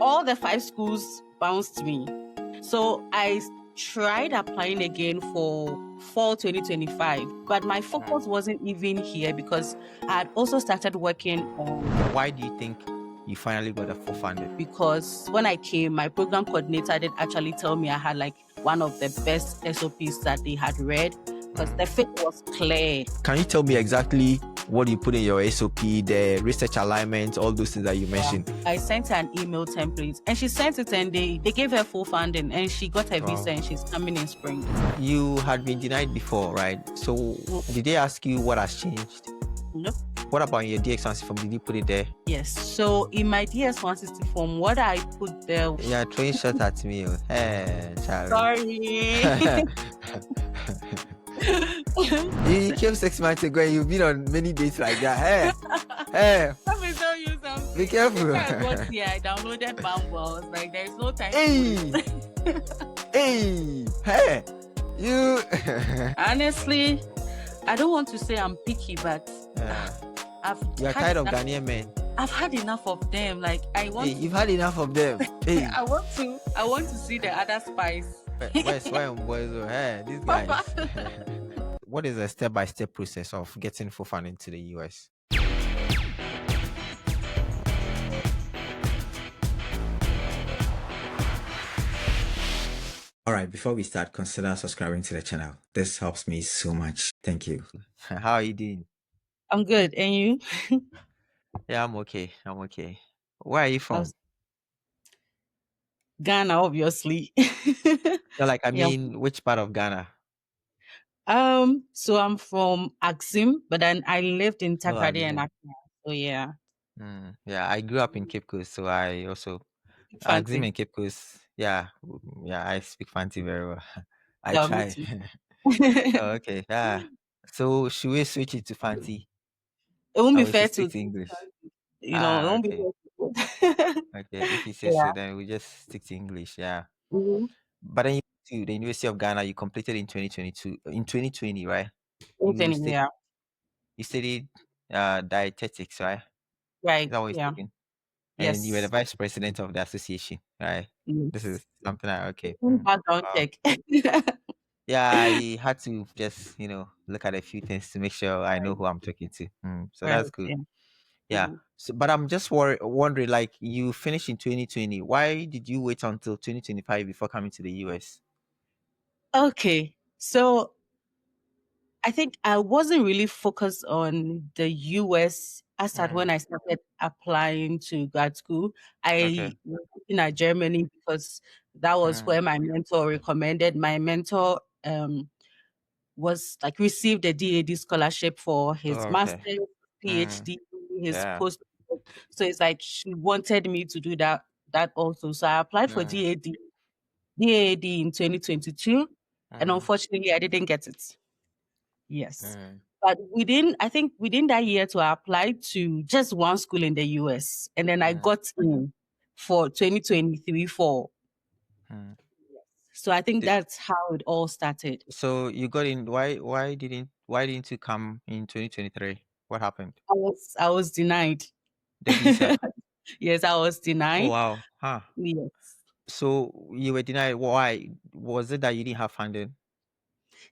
all the 5 schools bounced me. So I tried applying again for fall 2025, but my focus wasn't even here because I had also started working on. Why do you think you finally got a full funding? Because when I came, my program coordinator did actually tell me I had like one of the best SOPs that they had read because the fit was clear. Can you tell me exactly what you put in your SOP, the research alignment, all those things that you mentioned? I sent her an email template and she sent it and they gave her full funding and she got her visa and she's coming in spring. You had been denied before, right? So did they ask you what has changed? No. What about your DX160 form? Did you put it there? Yes. So in my DS160 form, what I put there... Yeah, throwing shot at me. Hey, Sorry. You came 6 months ago and you've been on many dates like that. Hey. Let me tell you something. Be careful. I downloaded Bumble. I was like, there's no time. Hey. You. Honestly, I don't want to say I'm picky, but you're tired of Ghanaian men. I've had enough of them. Like you've had enough of them. Hey. I want to see the other spice. Where's boys? Hey, these guys. What is the step-by-step process of getting full funding to the US? Alright, before we start, consider subscribing to the channel. This helps me so much. Thank you. How are you doing? I'm good. And you? Yeah, I'm okay. Where are you from? Ghana, obviously. Which part of Ghana? So I'm from Axim, but then I lived in Takrady and Accra. So yeah. Yeah, I grew up in Cape Coast, so I also Axim and Cape Coast. Yeah, I speak Fanti very well. I try. Okay, yeah. So should we switch it to Fanti? It won't be fair to English. It won't be fair to okay, if you say so, then we just stick to English. Yeah. But then to the University of Ghana, you completed in 2022, in 2020, right? You studied dietetics, right? Right. Is that what you're speaking? Yes. And you were the vice president of the association, right? Yes. This is something okay. Background check. Yeah, I had to just, look at a few things to make sure I know who I'm talking to. So that's good. Yeah. So, but I'm just wondering, like, you finished in 2020. Why did you wait until 2025 before coming to the US? Okay. So I think I wasn't really focused on the US as at when I started applying to grad school. I was looking at Germany because that was where my mentor recommended. My mentor was like received a DAD scholarship for his master's, PhD, his post. So it's like she wanted me to do that also. So I applied for DAD in 2022, and unfortunately I didn't get it. Yes. But within that year to apply to just one school in the US. And then I got in for 2023 fall. So I think that's how it all started. So you got in. Why didn't you come in 2023? What happened? I was denied. The visa. Yes, I was denied. Oh, wow. Huh. Yes. So you were denied. Why? Was it that you didn't have funding?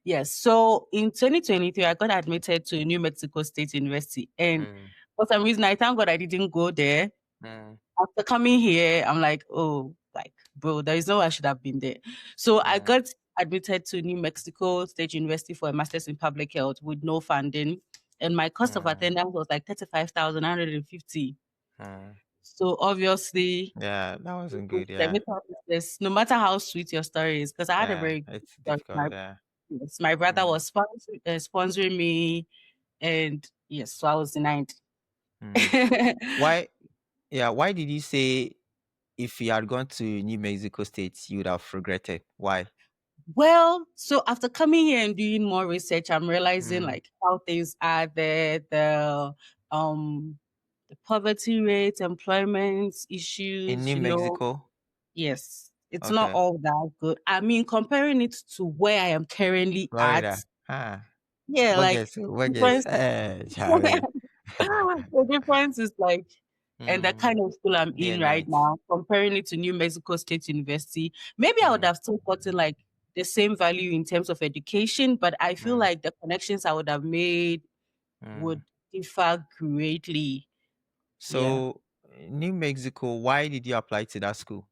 Yes. So in 2023, I got admitted to New Mexico State University. And for some reason, I thank God I didn't go there. After coming here, I'm like, oh, like, bro, there is no way I should have been there. So I got admitted to New Mexico State University for a master's in public health with no funding. And my cost of attendance was like $35,150. So obviously, yeah, that wasn't good. Yeah, no matter how sweet your story is, because I had a very it's difficult. Yes, my brother was sponsoring me, and yes, so I was denied. Why? Yeah, why did you say if you had gone to New Mexico State, you would have regretted? Why? Well, so after coming here and doing more research, I'm realizing like how things are there, the poverty rate, employment issues in New Mexico. Yes, it's not all that good. I mean, comparing it to where I am currently Florida. at. Yeah, the difference is like and the Mm. kind of school I'm Day in and right night. now, comparing it to New Mexico State University, maybe I would Mm. have still gotten like the same value in terms of education, but I feel Mm. like the connections I would have made would Mm. differ greatly. Yeah, So, New Mexico, why did you apply to that school?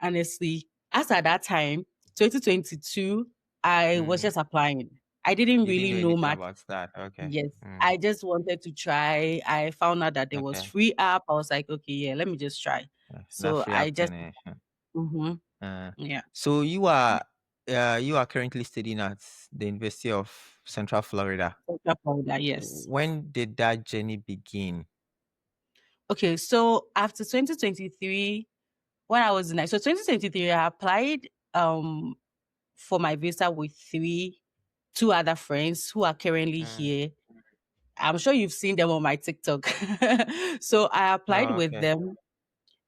honestly, as at that time, 2022, I was Mm. just applying. I didn't You didn't really know know anything much. about that. Okay. Yes, Mm. I just wanted to try. I found out that there was Okay. free app. I was like, okay, yeah, let me just try. That So free I up just, thing. Eh. mm-hmm, Uh, yeah, so you are currently studying at the University of Central Florida. Central Florida, yes. When did that journey begin? Okay, so after 2023, when I was in, so 2023, I applied for my visa with two other friends who are currently Mm. here. I'm sure you've seen them on my TikTok. So I applied Oh, with okay. them.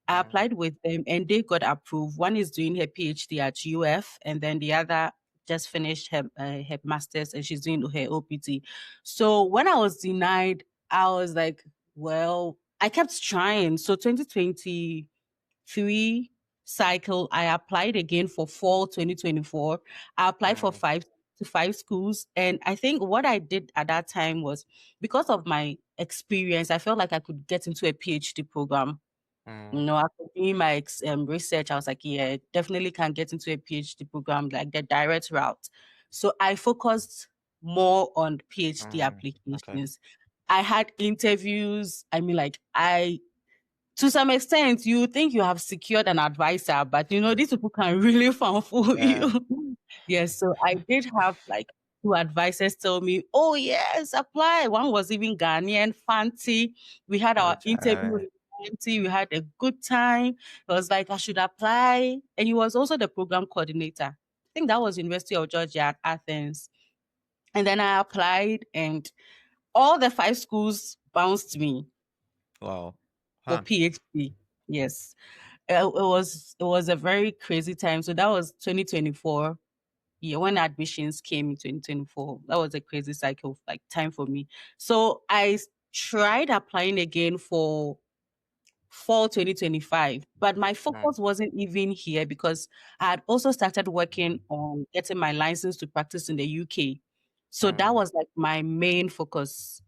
I Mm. applied with them and they got approved. One is doing her PhD at UF, and then the other just finished her master's and she's doing her OPT. So when I was denied, I was like, well, I kept trying. So 2023 cycle, I applied again for fall 2024. I applied for Mm. five schools. And I think what I did at that time was because of my experience, I felt like I could get into a PhD program. Mm. After doing my research, I was like, yeah, definitely can get into a PhD program, like the direct route. So I focused more on PhD Mm. Okay. applications. I had interviews. I mean, like to some extent, you think you have secured an advisor, but these people can really for Yeah. you. Yes, so I did have like two advisors tell me, oh yes, apply. One was even Ghanaian, Fancy. We had our Which interview with Fancy. We had a good time. It was like I should apply. And he was also the program coordinator. I think that was University of Georgia at Athens. And then I applied and all the five schools bounced me wow. for Huh. PhD. Yes. It was a very crazy time. So that was 2024. Yeah, when admissions came in 2024, that was a crazy cycle of like time for me. So I tried applying again for fall 2025, but my Mm. focus wasn't even here because I had also started working on getting my license to practice in the UK. So that Mm. was like my main focus.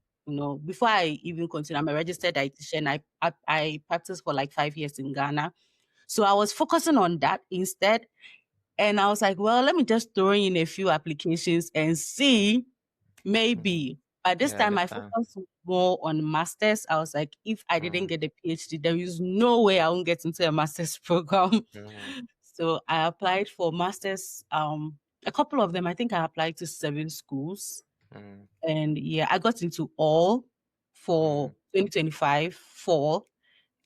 Before I even continue, I'm a registered dietitian. I practiced for like 5 years in Ghana. So I was focusing on that instead. And I was like, well, let me just throw in a few applications and see, Mm. maybe. But this Yeah, time this I time. focused more on masters. I was like, if I didn't Mm. get a PhD, there is no way I won't get into a master's program. Mm. So I applied for masters. A couple of them, I think I applied to 7 schools. Mm. And yeah, I got into all for Mm. 2025 fall.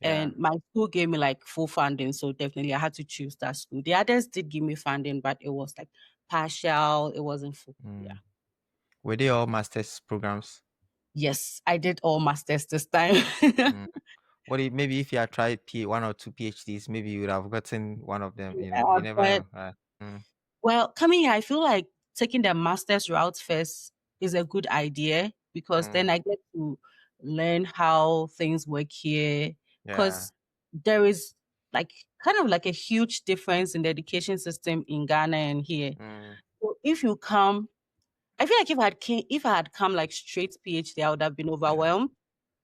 Yeah. And my school gave me like full funding. So definitely I had to choose that school. The others did give me funding, but it was like partial. It wasn't full. Yeah. Mm. Were they all master's programs? Yes, I did all masters this time. Mm. Maybe if you had tried one or two PhDs, maybe you would have gotten one of them. You Yeah, never but know. Mm. well, coming here, I feel like taking the master's route first is a good idea because then Mm. I get to learn how things work here. Yeah. Because there is like kind of like a huge difference in the education system in Ghana and here. Mm. So if you come, I feel like if I had come like straight PhD, I would have been Yeah. overwhelmed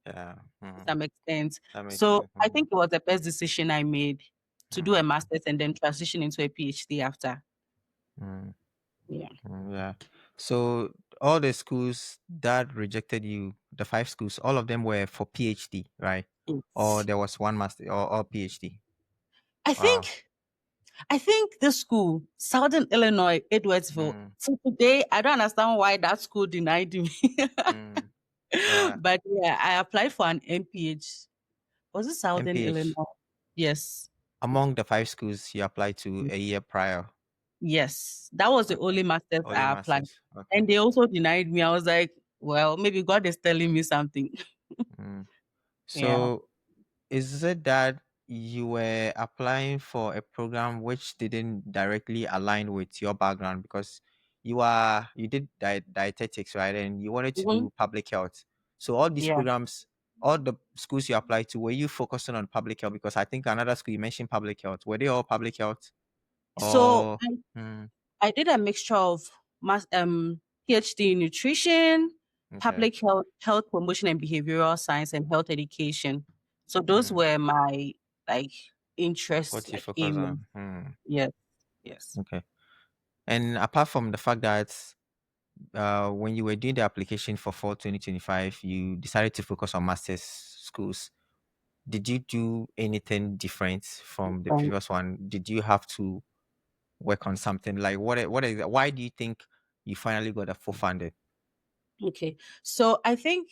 Yeah. to Mm. some extent. That makes So sense. I Mm. think it was the best decision I made to do a Mm. master's and then transition into a PhD after. Mm. Yeah. Yeah. So all the schools that rejected you, the five schools, all of them were for PhD, right? Or It's, there was one master or all PhD. I Wow. think I think the school, Southern Illinois, Edwardsville. Mm. So today I don't understand why that school denied me. Mm. Yeah. But yeah, I applied for an MPH. Was it Southern MPH. Illinois? Yes. Among the five schools you applied to a year prior. Yes. That was the Okay. only master's Only I applied. masters. Okay. And they also denied me. I was like, well, maybe God is telling me something. Mm. Yeah. So is it that you were applying for a program which didn't directly align with your background because you did dietetics, right? And you wanted to Mhm. do public health. So all these Yeah. programs all the schools you applied to, were you focusing on public health? Because I think another school you mentioned public health. Were they all public health? So Or mm, I did a mixture of PhD in nutrition, okay. public health, health promotion and behavioral science, and health education. So those Mm, were my like interests, what you like focus areas. on? Yes, yes. Okay. And apart from the fact that when you were doing the application for fall 2025, you decided to focus on master's schools. Did you do anything different from the Um, previous one? Did you have to work on something like what is why do you think you finally got a full funded? okay. So I think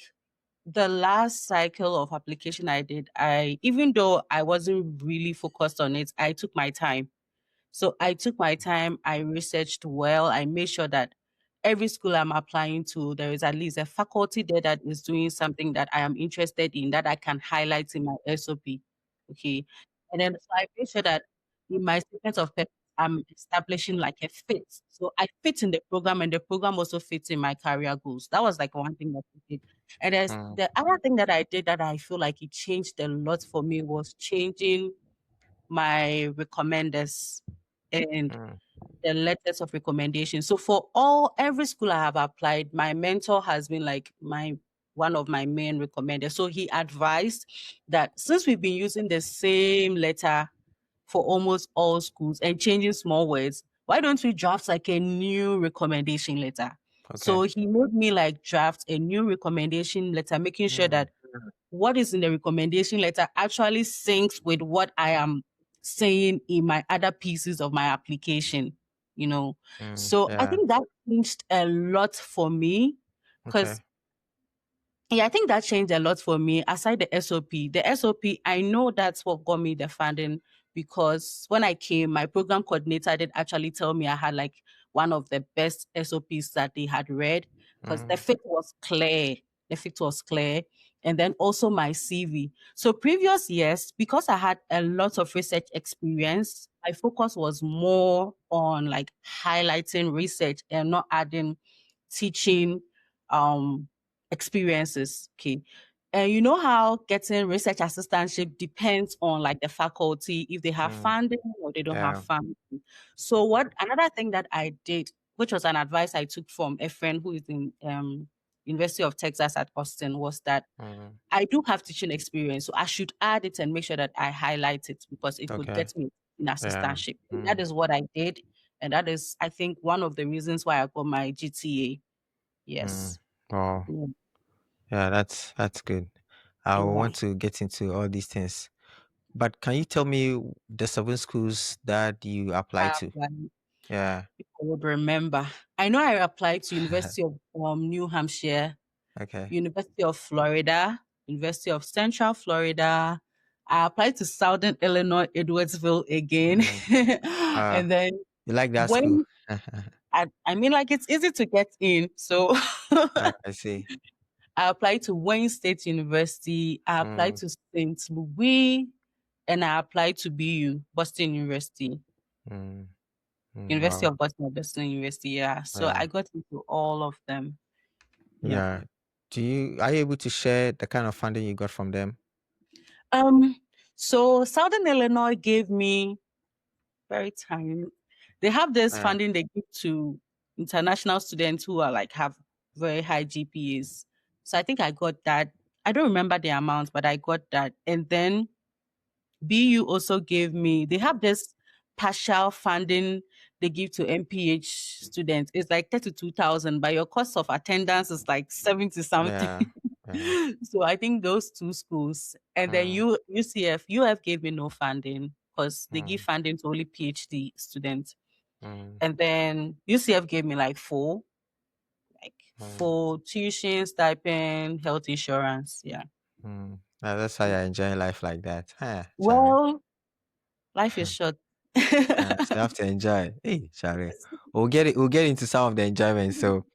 the last cycle of application I did, I even though I wasn't really focused on it, I took my time. So I took my time, I researched well, I made sure that every school I'm applying to, there is at least a faculty there that is doing something that I am interested in that I can highlight in my SOP. Okay. And then so I made sure that in my statement of purpose, I'm establishing like a fit. So I fit in the program and the program also fits in my career goals. That was like one thing that I did. And there's Mm, the other thing that I did that I feel like it changed a lot for me was changing my recommenders and mm, the letters of recommendation. So for every school I have applied, my mentor has been like my one of my main recommenders. So he advised that since we've been using the same letter for almost all schools and changing small words, why don't we draft like a new recommendation letter? So okay. he made me like draft a new recommendation letter, making sure Mm, that what is in the recommendation letter actually syncs with what I am saying in my other pieces of my application, you know. So I yeah. think that changed a lot for me because Okay. yeah, I think that changed a lot for me. Aside the SOP, I know that's what got me the funding because when I came, my program coordinator did actually tell me I had like one of the best SOPs that they had read because the Mm, fit was clear. The fit was clear. And then also my CV. So previous years, because I had a lot of research experience, my focus was more on like highlighting research and not adding teaching um experiences. Okay. And you know how getting research assistantship depends on like the faculty, if they have mm, funding or they don't have yeah. funding. So what another thing that I did, which was an advice I took from a friend who is in University of Texas at Austin, was that Mm, I do have teaching experience. So I should add it and make sure that I highlight it because it would okay. get me in Yeah. assistantship. And that Mm, is what I did. And that is, I think, one of the reasons why I got my GTA. mm. Yes. Oh, Yeah. yeah, that's good. I Yeah. want to get into all these things. But can you tell me the seven schools that you I applied to? applied. Yeah. I would remember. I know I applied to University of New Hampshire, Okay. University of Florida, University of Central Florida. I applied to Southern Illinois, Edwardsville again. Mm. Uh, And then you like that school? when I mean, like it's easy to get in. So I see. I applied to Wayne State University. I applied Mm, to St. Louis, and I applied to BU, Boston University. mm, University wow. of Boston, Boston University. Yeah. So Yeah. I got into all of them. Yeah. Yeah. Are you able to share the kind of funding you got from them? Um, so Southern Illinois gave me very tiny. They have this Yeah. funding they give to international students who are like have very high GPAs. So I think I got that. I don't remember the amount, but I got that. And then BU also gave me, they have this partial funding they give to MPH students. It's like 32,000, but your cost of attendance is like 70 something. Yeah. Yeah. So I think those two schools. And then Mm, UF gave me no funding because they give mm, funding to only PhD students. mm, And then UCF gave me like mm, full tuition, stipend, health insurance. Yeah. That's how you enjoy life like that. Huh, Charlie. Well, life is short. So you have to enjoy. Hey, Charlie. We'll get into some of the enjoyment. So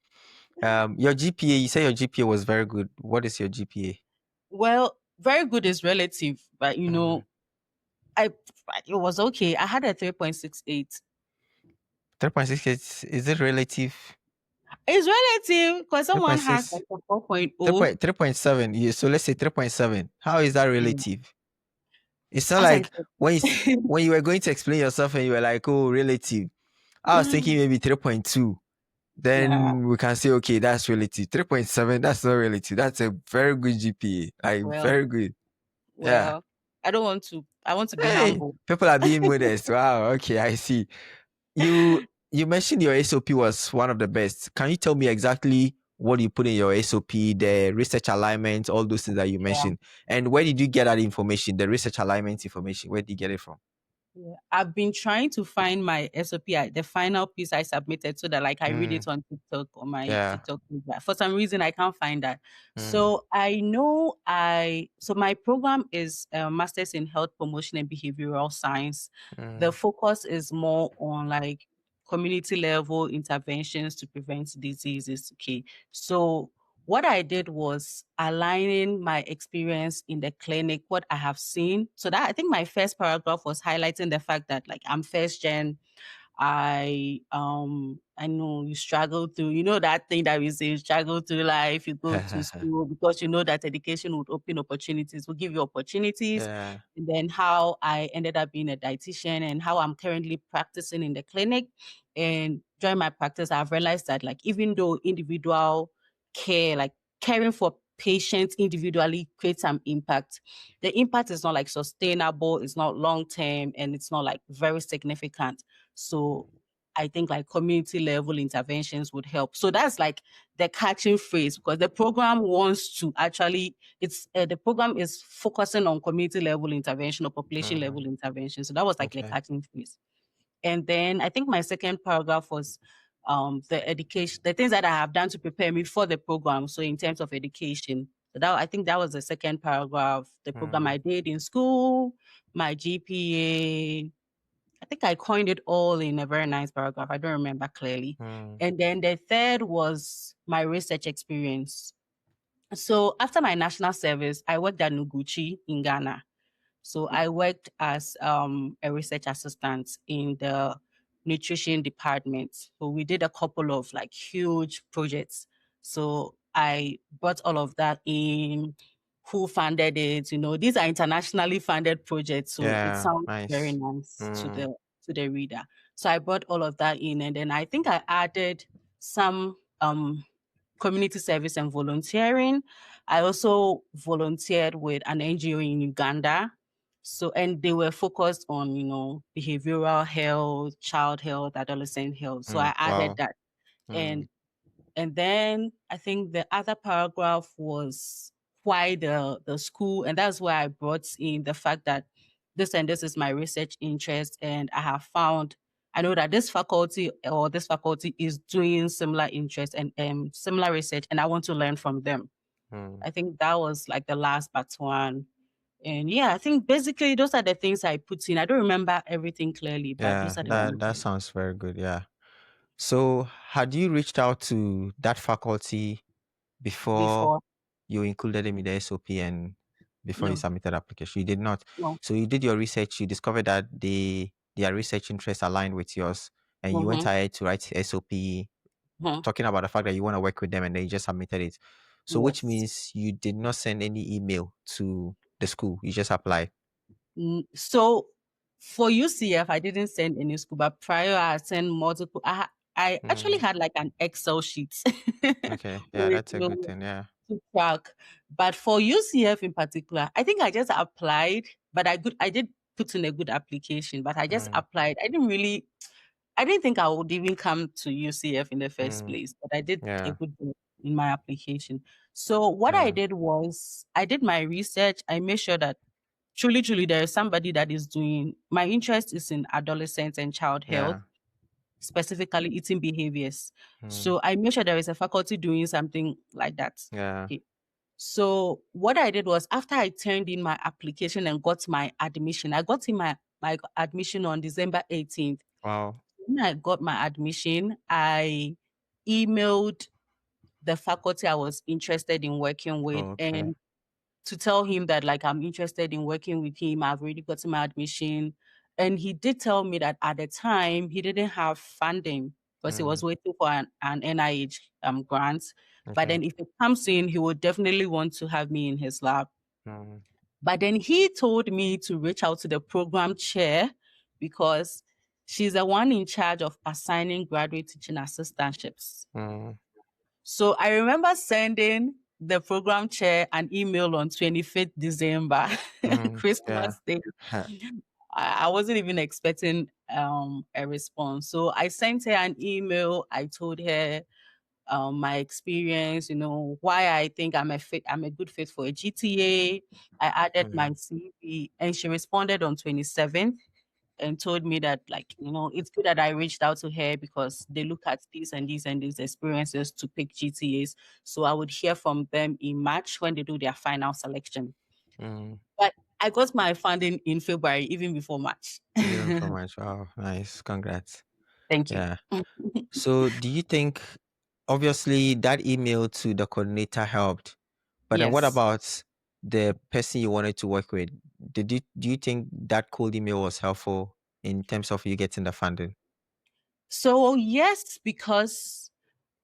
your GPA, you say your GPA was very good. What is your GPA? Well, very good is relative, but Mm. I it was okay. I had a 3.68. 3.6 is it relative? It's relative because someone has 3.6, like a 4.0. 3.7. So let's say 3.7. How is that Yeah. relative? It's not As I like said, when you were going to explain yourself and you were like, oh, relative. I was thinking maybe 3.2. nah, Then we can say, okay, that's relative. 3.7, that's not relative. That's a very good GPA. Like, well, very good. Yeah. well, I don't want to. I want to be Hey, humble. people are being modest. Wow. Okay, I see. You mentioned your SOP was one of the best. Can you tell me exactly what you put in your SOP, the research alignment, all those things that you Yeah. mentioned? And where did you get that information, the research alignment information? Where did you get it from? Yeah. I've been trying to find my SOP, the final piece I submitted, so that like I read Mm, it on TikTok or my yeah. TikTok page. But for some reason, I can't find that. Mm, So I know so my program is Masters in Health Promotion and Behavioral Science. The mm, focus is more on like community level interventions to prevent diseases. Okay. So what I did was aligning my experience in the clinic, what I have seen. So that I think my first paragraph was highlighting the fact that like I'm first gen. I know you struggle through, that thing that we say, you struggle through life, you go to school because you know that education would open opportunities, will give you opportunities. yeah. And then how I ended up being a dietitian and how I'm currently practicing in the clinic. And during my practice, I've realized that like even though individual care, like caring for patients individually creates some impact, the impact is not like sustainable, it's not long term, and it's not like very significant. So I think like community level interventions would help. So that's like the catching phrase because the program wants to actually, the program is focusing on community level intervention or population Mm, level intervention. So that was like the okay. catching phrase. And then I think my second paragraph was the education, the things that I have done to prepare me for the program. So in terms of education, so that I think that was the second paragraph. The program Mm, I did in school, my GPA. I think I coined it all in a very nice paragraph. I don't remember clearly. mm, And then the third was my research experience. So after my national service, I worked at Noguchi in Ghana. So I worked as a research assistant in the nutrition department. So we did a couple of like huge projects. So I brought all of that in, who funded it, these are internationally funded projects. So it yeah. sounds very Nice. nice to Mm, the reader. So I brought all of that in and then I think I added some community service and volunteering. I also volunteered with an NGO in Uganda. So, and they were focused on, behavioral health, child health, adolescent health. So I added wow. that. Mm, And and then I think the other paragraph was why the school, and that's why I brought in the fact that this and this is my research interest, and I know that this faculty is doing similar interest and similar research, and I want to learn from them. mm. I think that was like the last but one. And yeah, I think basically those are the things I put in. I don't remember everything clearly, but Yeah, those are the that things sounds very good. Yeah. So, had you reached out to that faculty before before. you included them in the SOP and before you No, submitted application? You did not. no. So you did your research, you discovered that their research interests aligned with yours, and you went Mm-hmm. ahead to write SOP Mm-hmm. talking about the fact that you want to work with them and then you just submitted it. So which Yes. means you did not send any email to the school. You just applied. So for UCF, I didn't send any school, but prior I sent multiple. I actually Mm, had like an Excel sheet okay. Yeah, with that's a good thing. Yeah. to track. But for UCF in particular, I think I just applied, but I did put in a good application, but I just Mm, applied. I didn't think I would even come to UCF in the first mm, place, but I did a yeah. good job in my application. So what I Yeah. did was I did my research. I made sure that truly, truly there is somebody that is doing, my interest is in adolescent and child health, Yeah. specifically eating behaviors. Mm, So I made sure there is a faculty doing something like that. yeah. Okay. So what I did was after I turned in my application and got my admission, I got in my admission on December 18th. Wow. When I got my admission, I emailed the faculty I was interested in working with Okay. and to tell him that like I'm interested in working with him. I've already gotten my admission. And he did tell me that at the time he didn't have funding. because he Mm. was waiting for an NIH grant. But Okay. then if it comes in, he would definitely want to have me in his lab. Mm. But then he told me to reach out to the program chair because she's the one in charge of assigning graduate teaching assistantships. Mm. So I remember sending the program chair an email on 25th December, Mm. Yeah. Christmas Day. Ha. I wasn't even expecting a response. So I sent her an email. I told her my experience, why I think I'm a good fit for a GTA. I added my Mm. CV and she responded on 27th and told me that, like, it's good that I reached out to her because they look at these and these and these experiences to pick GTAs. So I would hear from them in March when they do their final selection. Mm. But I got my funding in February, even before March. Even from much. Wow. Nice. Congrats. Thank you. Yeah. So do you think obviously that email to the coordinator helped, but then what Yes. about the person you wanted to work with? Do you think that cold email was helpful in terms of you getting the funding? So yes, because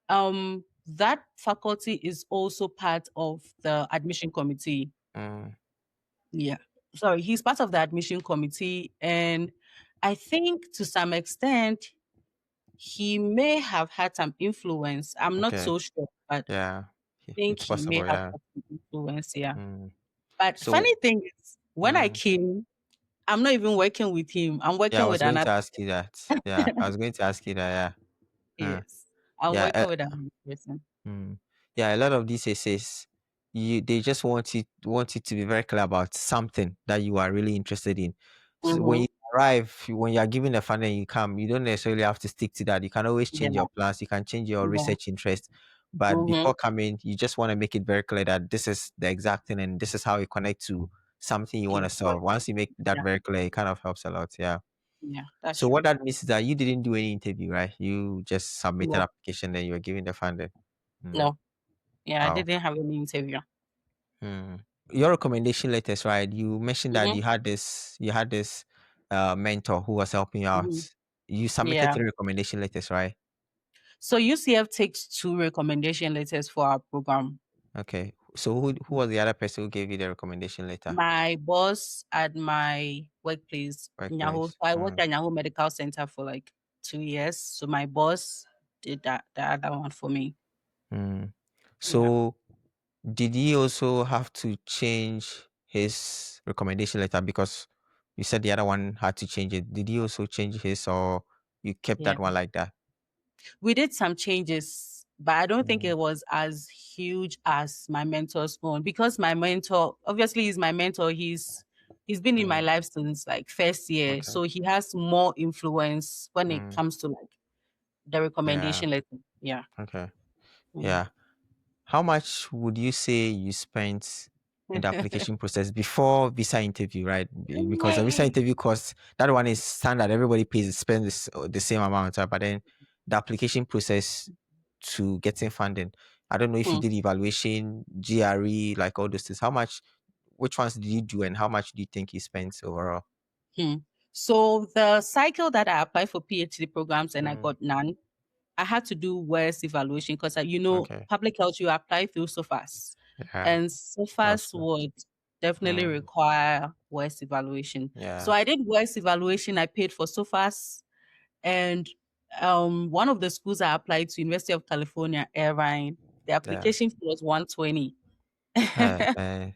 that faculty is also part of the admission committee. Mm. Yeah. Sorry, he's part of the admission committee. And I think to some extent, he may have had some influence. I'm not Okay. so sure, but Yeah. I think It's he may possible, have yeah. had some influence. Yeah. Mm. But So funny thing is, when I mm, came, I'm not even working with him. I'm yeah, I working was with going to another. ask you that. Yeah, I was going to ask you that, yeah. Yes. I'm Yeah. working with another person. Mm. Yeah, a lot of these essays, they just want you to be very clear about something that you are really interested in. So when Mm-hmm. you arrive, when you are given the funding and you come, you don't necessarily have to stick to that. You can always Yeah. change your plans. You can change your Yeah. research interest. But Mm-hmm. before coming, you just want to make it very clear that this is the exact thing and this is how you connect to something you want Yeah. to solve. Once you make that Yeah. very clear, it kind of helps a lot. Yeah. Yeah. That's So what true. that means is that you didn't do any interview, right? You just submitted No. application, then you were given the funding. Mm. No. Yeah, I Wow. didn't have any interview. Mm. Your recommendation letters, right? You mentioned that Mm-hmm. you had this mentor who was helping you out. Mm-hmm. You submitted Yeah. 3 recommendation letters, right? So UCF takes two recommendation letters for our program. Okay. So who was the other person who gave you the recommendation letter? My boss at my workplace, Yahoo. Workplace. I worked at Yahoo Medical Center for like 2 years. So my boss did the other one for me. Mm. Yeah. So did he also have to change his recommendation letter because you said the other one had to change it? Did he also change his or you kept Yeah. that one like that? We did some changes, but I don't think Mm. it was as huge as my mentor's own because my mentor, obviously, is my mentor. He's been in my Mm. life since like first year, Okay. so he has more influence when it Mm. comes to like the Yeah. recommendation letter. Yeah. Okay. Mm. Yeah. How much would you say you spent in the application process before visa interview, right? Because the visa interview cost, that one is standard. Everybody pays spends the same amount, right? But then the application process to getting funding, I don't know if you Hmm, did evaluation, GRE, like all those things. Which ones did you do, and how much do you think you spent overall? hmm. So the cycle that I applied for PhD programs and I Mm, got none, I had to do worse evaluation because okay. public health you apply through SOFAS, Yeah. and That's SOFAS true. would definitely Mm, require worse evaluation. So yeah. I did worse evaluation. I paid for SOFAS, and one of the schools I applied to, University of California, Irvine, the Yeah. application fee was 120.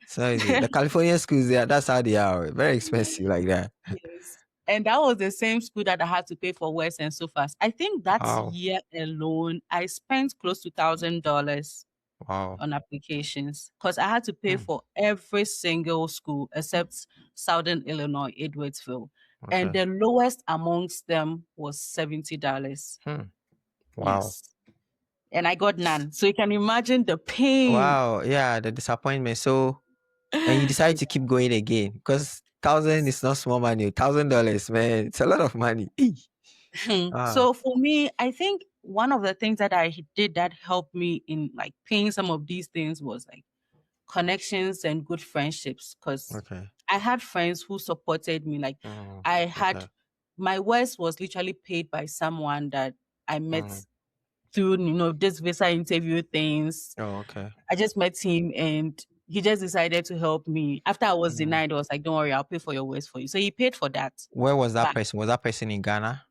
So easy. The California schools, yeah, that's how they are. Very expensive like that. Yes. And that was the same school that I had to pay for West and so fast. I think that Wow. year alone, I spent close to $1,000 Wow. on applications because I had to pay Hmm. for every single school except Southern Illinois, Edwardsville. And Okay. the lowest amongst them was $70. Hmm. Wow. Yes. And I got none. So you can imagine the pain. Wow. Yeah, the disappointment. So, and you decide to keep going again because thousand is not small money. $1,000, man. It's a lot of money. Eey. Ah. So for me, I think one of the things that I did that helped me in like paying some of these things was like connections and good friendships because Okay. I had friends who supported me. Like Mm, I had okay. my worst was literally paid by someone that I met Mm. through, this visa interview things. Oh, okay. I just met him and he just decided to help me. After I was Mm. denied, I was like, don't worry, I'll pay for your ways for you. So he paid for that. Where was that But person? Was that person in Ghana,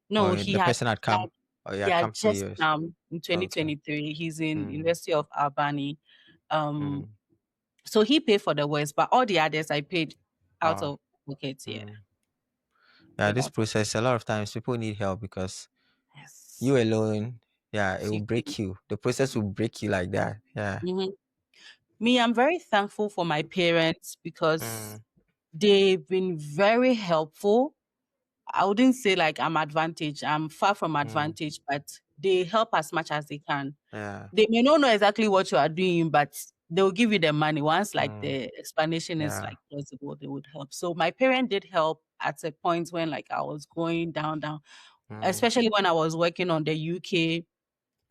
no, or the person had had come? Or he he had had come to the just US? in Okay. 2023. He's in Mm. University of Albany. Um, Mm. so he paid for the West, but all the others I paid out Wow. of pocket. Yeah. Mm. Yeah, So this that's process, a lot of times people need help because you yes. alone, yeah, it will You break you. The process will break you like that. Yeah. mhm. Me, I'm very thankful for my parents because Mm. they've been very helpful. I wouldn't say like I'm advantaged. I'm far from Mm. advantage, but they help as much as they can. Yeah. They may not know exactly what you are doing, but they'll give you the money. Once like Mm. the explanation is Yeah. like plausible, they would help. So my parent did help at a point when like I was going down, Mm. especially when I was working on the UK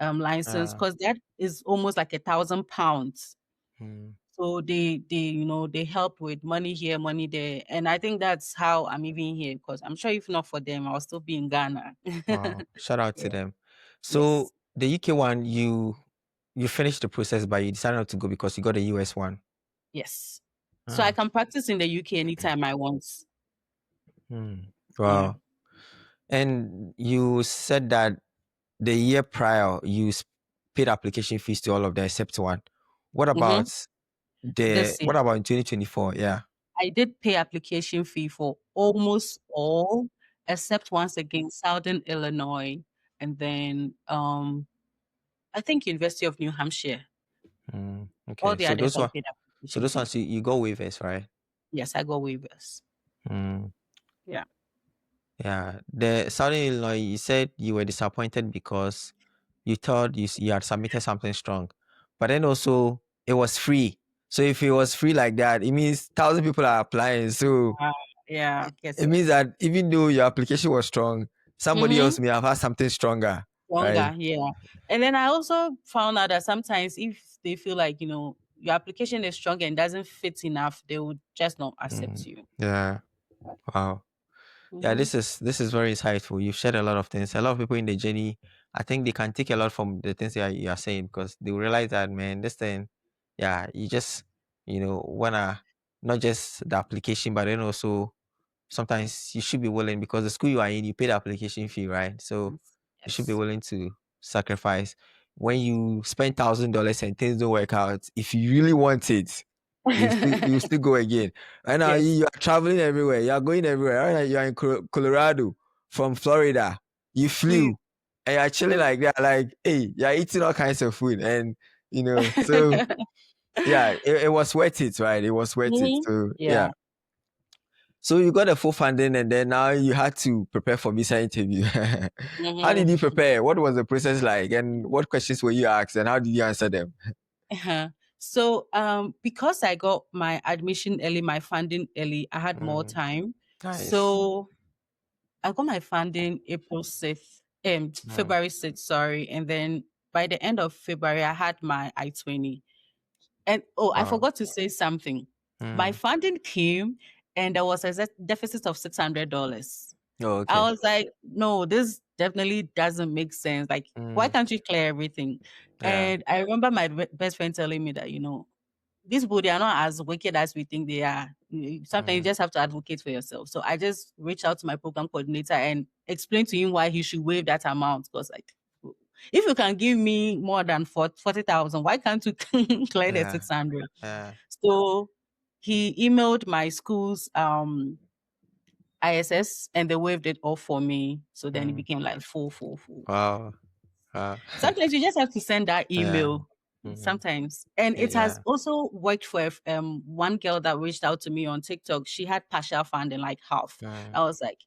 license, Yeah. because that is almost like £1,000. Mm. So they help with money here, money there. And I think that's how I'm even here because I'm sure if not for them, I'll still be in Ghana. Wow. Shout out to Yeah. them. Yes. So the UK one, you finished the process, but you decided not to go because you got a US one. Yes. So I Ah. can practice in the UK anytime I want. Mm. Yeah. Wow. And you said that the year prior you paid application fees to all of them except one. What Mm-hmm. about This year. what about in 2024? Yeah. I did pay application fee for almost all, except once again, Southern Illinois, and then I think University of New Hampshire. Mm. All Okay. the others I paid So application those fee. ones you go waivers, right? Yes, I got waivers. Mm. Yeah. Yeah. The Southern Illinois, you said you were disappointed because you thought you had submitted something strong, but then also it was free. So if it was free like that, it means thousand people are applying. So Uh, yeah, I get it it. means that even though your application was strong, somebody Mm-hmm. else may have had something stronger, right? Stronger, yeah. And then I also found out that sometimes if they feel like, your application is strong and doesn't fit enough, they would just not accept Mm. you. Yeah. Wow. Yeah, Mm-hmm. this is very insightful. You've shared a lot of things. A lot of people in the journey, I think they can take a lot from the things you are saying because they will realize that, man, this thing, yeah, you just wanna not just the application, but then also sometimes you should be willing because the school you are in, you pay the application fee, right? So you should be Yes. willing to sacrifice. When you spend $1,000 and things don't work out, if you really want it, you still go again. Right now Yes. you are traveling everywhere. You are going everywhere. Right now you are in Colorado from Florida. You Please. flew and you are chilling like that. Like, hey, you are eating all kinds of food, and so yeah, it was worth it, right? It was worth it. Hmm. So Yeah. yeah. So you got a full funding, and then now you had to prepare for visa interview. How did you Hmm. prepare? What was the process like, and what questions were you asked, and how did you answer them? Uh-huh. So, because I got my admission early, my funding early, I had more Mm, time. nice. So I got my funding April 6th, Mm, February 6th, sorry. And then by the end of February, I had my I-20. And oh, I wow. forgot to say something. My Mm. funding came and there was a deficit of $600. Oh, I okay. was like, no, this definitely doesn't make sense. Like, why Mm, can't you clear everything? yeah. And I remember my best friend telling me that, these people, they are not as wicked as we think they are. Sometimes you Mm, just have to advocate for yourself. So I just reached out to my program coordinator and explained to him why he should waive that amount. Because, like, if you can give me more than 40,000, why can't you clear the yeah. 600? Yeah. So he emailed my school's ISS and they waived it off for me. So then it Mm, became like full, full, full. wow. Wow. Sometimes you just have to send that yeah. email. Mm-hmm. Sometimes, and it has Yeah. also worked for one girl that reached out to me on TikTok. She had partial funding, like half. Mm, I was like,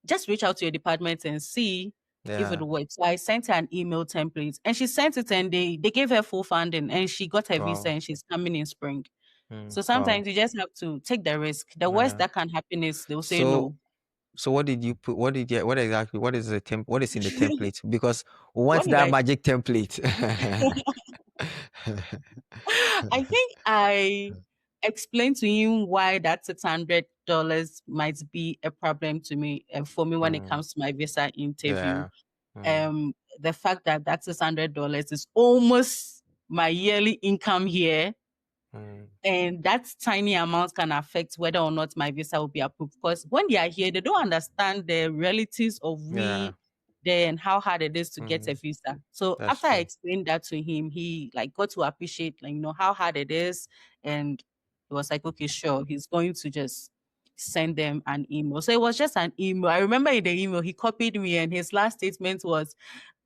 just reach out to your department and see if it yeah. works. So I sent her an email template, and she sent it, and they gave her full funding, and she got her visa, Wow. and she's coming in spring. Mm, So wow. sometimes you just have to take the risk. The worst Yeah. that can happen is they'll say So no. so what did you put? What exactly? What is in the template? Because we want What did that I magic template. I think I explained to him why that $600 might be a problem to me for me when it Mm, comes to my visa interview. yeah. Mm, the fact that that $600 is almost my yearly income here, Mm. and that tiny amount can affect whether or not my visa will be approved. Because when they are here, they don't understand the realities of Yeah. we there and how hard it is to get a Mm. visa. So That's after I true. explained that to him, he like got to appreciate, like, how hard it is. And he was like, okay, sure. He's going to just send them an email. So it was just an email. I remember in the email, he copied me, and his last statement was,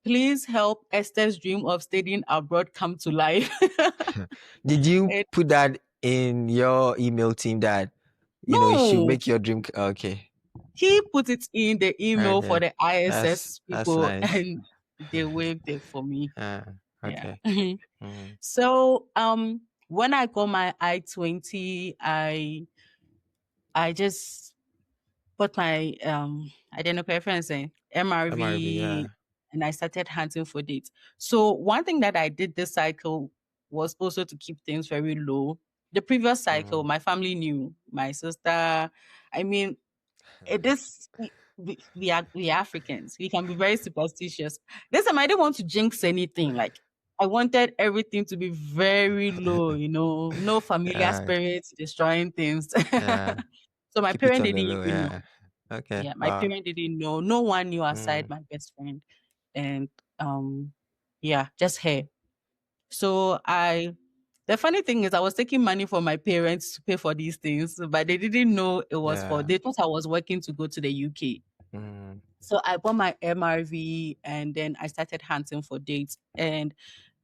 please help Esther's dream of studying abroad come to life. Did you And put that in your email team that you should no, make your dream? Okay. he put it in the email for Okay. the ISS That's people, nice. and they waived it for me. Uh, Yeah. okay. Mm. So when I got my I-20, I just put my identical preference in MRB, MRV, yeah. and I started hunting for dates. So one thing that I did this cycle was also to keep things very low. The previous cycle, Mm. my family knew, my sister. I mean, it is we are Africans. We can be very superstitious. This time I didn't want to jinx anything. Like, I wanted everything to be very low, no familiar Yeah. spirits destroying things. Yeah. So my Keep it parent on the didn't low, even know. yeah. Okay. Yeah, my Wow. parent didn't know. No one knew aside Mm. my best friend. And yeah, just her. So the funny thing is, I was taking money from my parents to pay for these things, but they didn't know it was for, Yeah. they thought I was working to go to the UK. Mm. So I bought my MRV, and then I started hunting for dates. And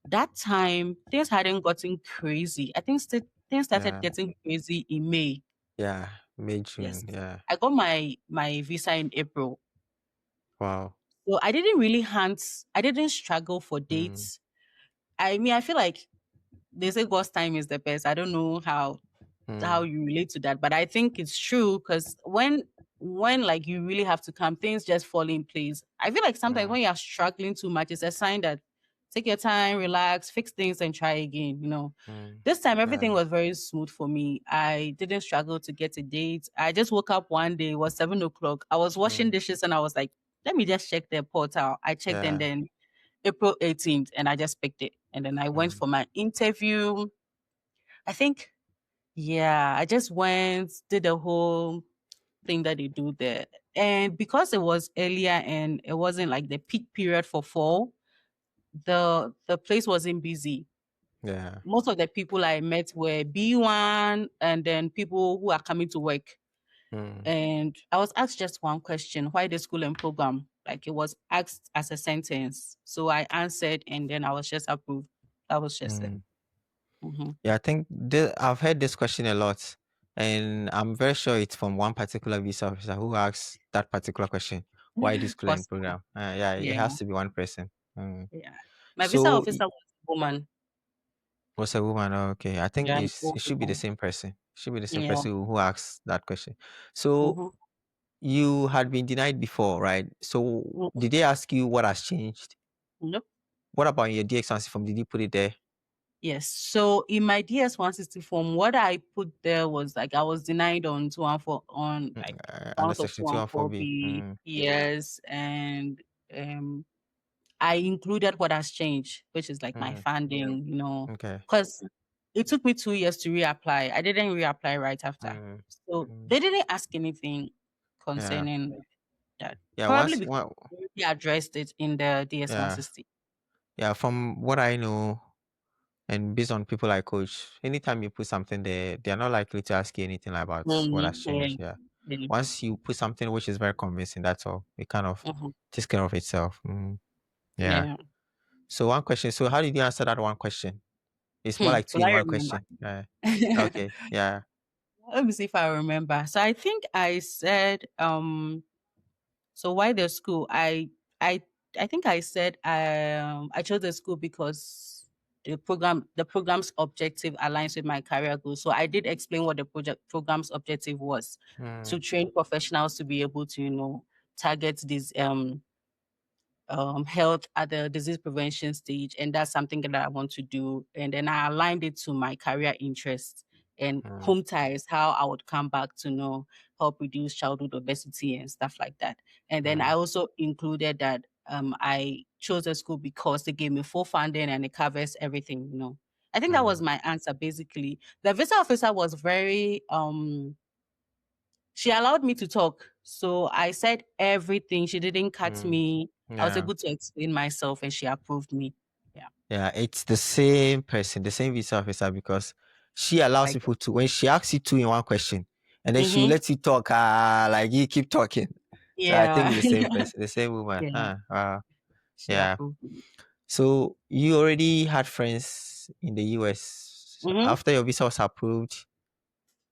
that time, things hadn't gotten crazy. I think things started Yeah. getting crazy in May. Yeah. May, Yes. June. Yeah. I got my visa in April. Wow. So I didn't really hunt, I didn't struggle for Mm. dates. I mean, I feel like they say God's time is the best. I don't know how Mm. you relate to that, but I think it's true, because when like you really have to come, things just fall in place. I feel like sometimes Mm. when you're struggling too much, it's a sign that take your time, relax, fix things, and try again. Mm. This time everything Yeah. was very smooth for me. I didn't struggle to get a date. I just woke up one day, it was 7 o'clock. I was washing Mm. dishes, and I was like, let me just check the portal. I checked, and Yeah. then April 18th, and I just picked it. And then I went Mm. for my interview. I think, yeah, I just went, did the whole thing that they do there. And because it was earlier and it wasn't like the peak period for fall, the place wasn't busy. Yeah. Most of the people I met were B1, and then people who are coming to work. Mm. And I was asked just one question, why the school and program? Like, it was asked as a sentence. So I answered, and then I was just approved. That was just it. Mm. Mhm. Yeah, I think I've heard this question a lot, and I'm very sure it's from one particular visa officer who asks that particular question. Why this school and Possible. program? Yeah, it Yeah. has to be one person. Mm. Yeah. My visa So officer was a woman. was a woman. Okay, I think Yeah. it should be the same person. It should be the same Yeah. person who asks that question. So Mm-hmm. you had been denied before, right? So did they ask you what has changed? Nope. What about your DX form? Did you put it there? Yes. So in my DS-160 form, what I put there was like I was denied on 214, on like Under grounds of section 214B. 214B. Mm. Yes. And um I included what has changed, which is like my Mm. funding, Okay. because it took me 2 years to reapply. I didn't reapply right after. Mm. So Mm. they didn't ask anything Yeah. concerning that. Yeah. Probably Once, because well, they addressed it in the yeah. DS-160. Yeah. From what I know, and based on people I coach, anytime you put something there, they're not likely to ask you anything about what has Yeah. changed. Yeah. Yeah. Once you put something which is very convincing, that's all. It kind of Mhm. takes care of itself. Mm. Yeah. Yeah. So one question. So how did you answer that one question? It's more like two Will in I one remember? question. Yeah. Okay. Yeah. Let me see if I remember. So I think I said, so why the school? I I think I said I chose the school because the program's objective aligns with my career goals. So I did explain what the program's objective was, to Mm. train professionals to be able to, target these health at the disease prevention stage, and that's something that I want to do. And then I aligned it to my career interests, and Mm. home ties, how I would come back to help reduce childhood obesity and stuff like that. And then I Mm. also included that I chose a school because they gave me full funding and it covers everything, you know. I think that was Mm, my answer basically. The visa officer was very she allowed me to talk. So I said everything. She didn't cut mm, me. I was yeah. able to explain myself and she approved me. Yeah. Yeah, it's the same person, the same visa officer, because she allows Like people to, when she asks you two in one question, and then she will mm-hmm. let you talk, like you keep talking. So I think Yeah. it's the same person, the same woman. Yeah. Huh? She Yeah. approved me. So you already had friends in the US. Mm-hmm. After your visa was approved,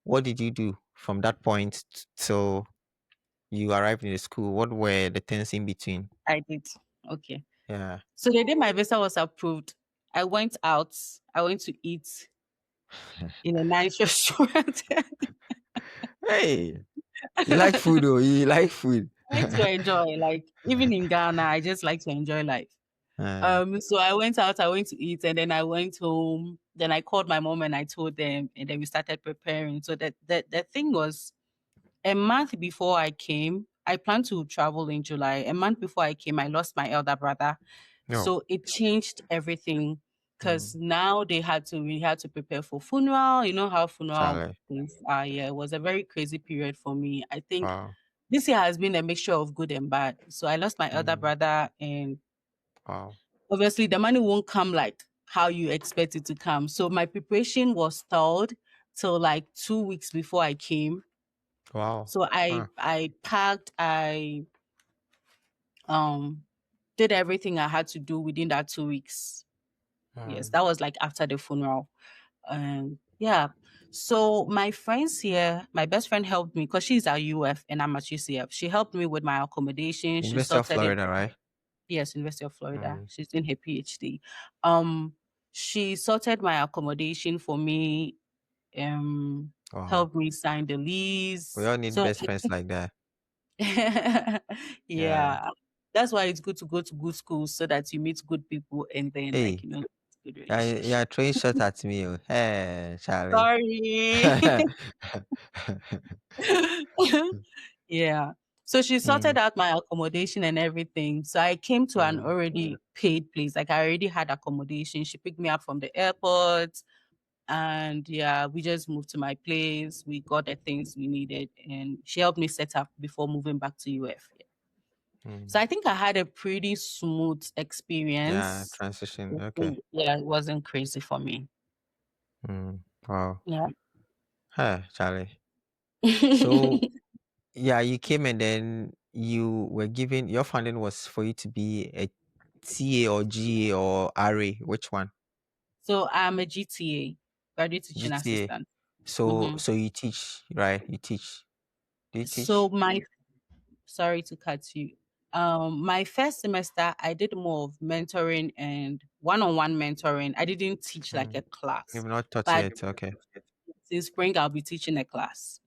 what did you do from that point till you arrived in the school? What were the things in between? I did. Okay. Yeah. So the day my visa was approved, I went out. I went to eat in a nice restaurant. Hey, you like food, oh, you like food. I like to enjoy. Like even in Ghana, I just like to enjoy life. uh, So I went out, I went to eat, and then I went home. Then I called my mom and I told them, and then we started preparing. So the thing was a month before I came, I planned to travel in July. A month before I came, I lost my elder brother. no. So it changed everything Mm, because now we had to prepare for funeral. You know how funeral Charlie. things are. Yeah, it was a very crazy period for me. I think Wow. this year has been a mixture of good and bad. So I lost my elder Mm, brother, and wow. obviously the money won't come like how you expect it to come. So my preparation was stalled till like 2 weeks before I came. Wow. So I Huh. I packed, I um did everything I had to do within that 2 weeks. Yes, Um, that was like after the funeral. Yeah. So my friends here, my best friend helped me because she's at UF and I'm at UCF. She helped me with my accommodation. She University of sorted it. Florida, right? Yes, University of Florida. Mm, She's doing her PhD. Um, she sorted my accommodation for me, wow. helped me sign the We lease. all need So best friends like that. Yeah. yeah, that's why it's good to go to good schools so that you meet good people and then like Hey, good you're relationship. throwing shot at me. Oh. Hey, Charlie. Sorry. Yeah. So she Mm, sorted out my accommodation and everything. So I came to an mm, already paid place. Like I already had accommodation. She picked me up from the airport. And yeah, we just moved to my place. We got the things we needed. And she helped me set up before moving back to UF. Yeah. So mm. I think I had a pretty smooth Yeah, experience. transition. Okay. Yeah, it wasn't crazy for me. Wow. Yeah. Hey, Charlie. So yeah, you came and then you were given your funding was for you to be a TA or GA or RA. Which one? So I'm a GTA, graduate teaching GTA. assistant. So Hmm. so you teach, right? You teach. Do you So teach? my sorry to cut you. My first semester I did more of mentoring and one-on-one mentoring. I didn't teach like Mm. a class, You've not taught but yet. Okay. since spring I'll be teaching a class.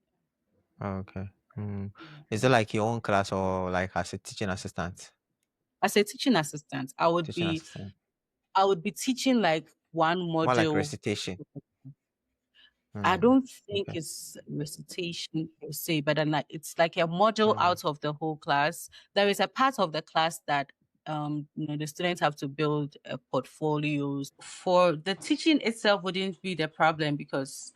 Oh, okay. Mm. Yeah. Is it like your own class or like as a teaching assistant? As a teaching assistant, Teaching assistant. I would be teaching like one More like module. recitation. I Mm. don't think Okay. it's recitation per se, but then like it's like a module Mm. out of the whole class. There is a part of the class that the students have to build portfolios. For the teaching itself wouldn't be the problem because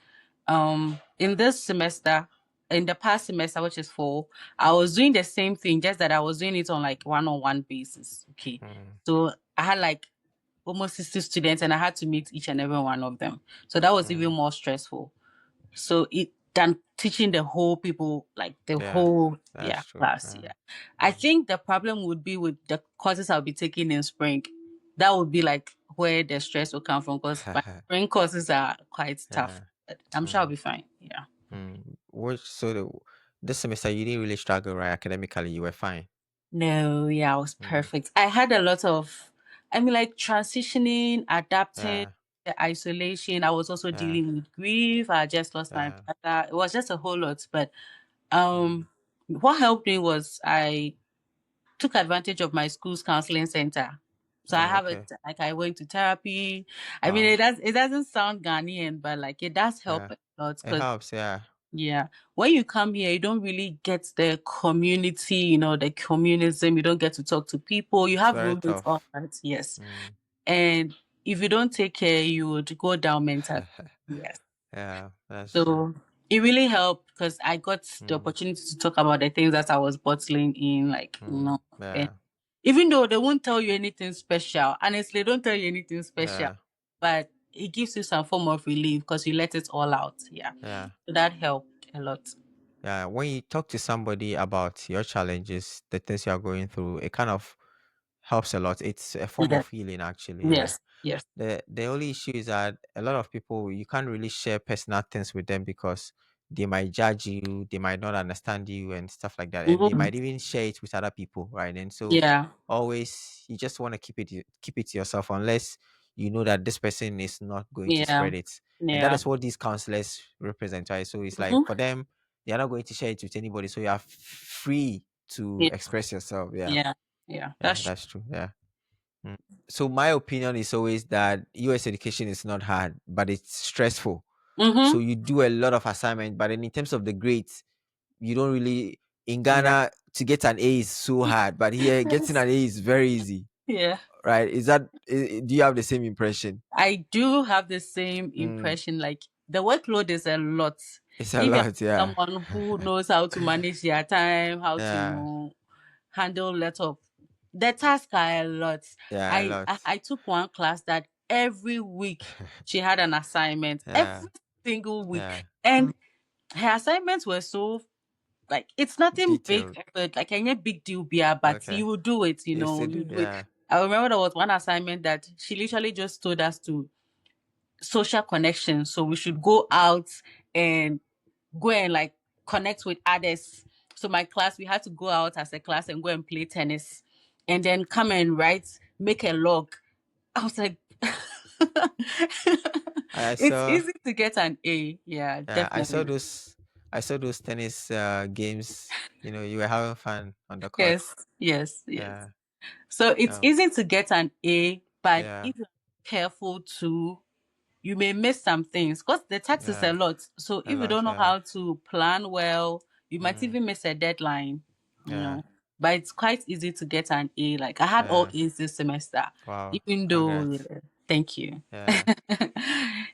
in this semester, in the past semester, which is fall, I was doing the same thing, just that I was doing it on like one-on-one basis. Okay. Mm. So I had like almost 60 students and I had to meet each and every one of them. So that was even Mm. more stressful. So it than teaching the whole people, like the Yeah, whole that's true. class. Yeah. I think the problem would be with the courses I'll be taking in spring. That would be like where the stress will come from because my spring courses are quite tough. Yeah. But I'm sure I'll Mm. be fine. Yeah. Which so this semester you didn't really struggle, right? Academically, you were fine. No, yeah, I was Mm. perfect. I had a lot of, I mean, like transitioning, adapting, Yeah, the isolation. I was also yeah, dealing with grief. I just lost my yeah. brother. It was just a whole lot. But Mm. what helped me was I took advantage of my school's counseling center. So I Oh, have it okay. like I went to therapy. I mean, Wow. it doesn't sound Ghanaian, but like it does help Yeah, a lot it because helps. Yeah. Yeah. When you come here, you don't really get the community, the communism. You don't get to talk to people. You It's have very roommates, all tough. that. Yes. Mm. And if you don't take care, you would go down mentally. Yes. Yeah, that's true. So it really helped because I got the Mm. opportunity to talk about the things that I was bottling in, Mm. and Yeah, even though they won't tell you anything special, honestly, they don't tell you anything special, yeah, but it gives you some form of relief because you let it all out. Yeah. yeah. So that helped a lot. Yeah, when you talk to somebody about your challenges, the things you are going through, it kind of helps a lot. It's a form Yes. of healing, actually. Yeah. Yes. Yes. The only issue is that a lot of people, you can't really share personal things with them because they might judge you, they might not understand you and stuff like that, and they Mhm. might even share it with other people, right? And so Yeah. always you just want to keep it to yourself unless you know that this person is not going to Yeah. spread it. And that Yeah. is what these counselors represent, right? So it's like Mhm. for them, they are not going to share it with anybody. So you are free to Yeah. express yourself. Yeah. Yeah. Yeah. Yeah, That's that's true. Yeah. Mm. So my opinion is always that US education is not hard, but it's stressful. So mm-hmm. you do a lot of assignment, but then in terms of the grades, you don't really in Yeah. Ghana to get an A is so hard, but here getting Yes. an A is very easy, Yeah. right? Is that do you have the same impression? I do have the same Mm, impression. Like the workload is a lot. it's a If you're lot, yeah. someone who knows how to manage their time, how Yeah, to handle lot of the tasks are a lot. yeah, a lot. I took one class that every week she had an assignment. Yeah, Every single week. yeah. And her assignments were so like it's nothing big, Detailed. but like any big deal, yeah, but Okay. you will do it, You used to you do, do it. yeah. I remember there was one assignment that she literally just told us to social connection. So we should go out and go and like connect with others. So my class, we had to go out as a class and go and play tennis and then come and write, make a log. I was like, I it's saw easy to get an A. Yeah, Yeah, definitely. I saw those tennis games. You know, you were having fun on the court. Yes, yes, yes. Yeah. So it's Oh, easy to get an A, but yeah. if you're careful too, you may miss some things because the tax is a Yeah. lot. So A if you don't lot. know Yeah. how to plan well, you might Mm, even miss a deadline, you yeah. know. But it's quite easy to get an A. Like I had all Yeah. A's this semester, Wow. even though, Congrats. thank you. Yeah.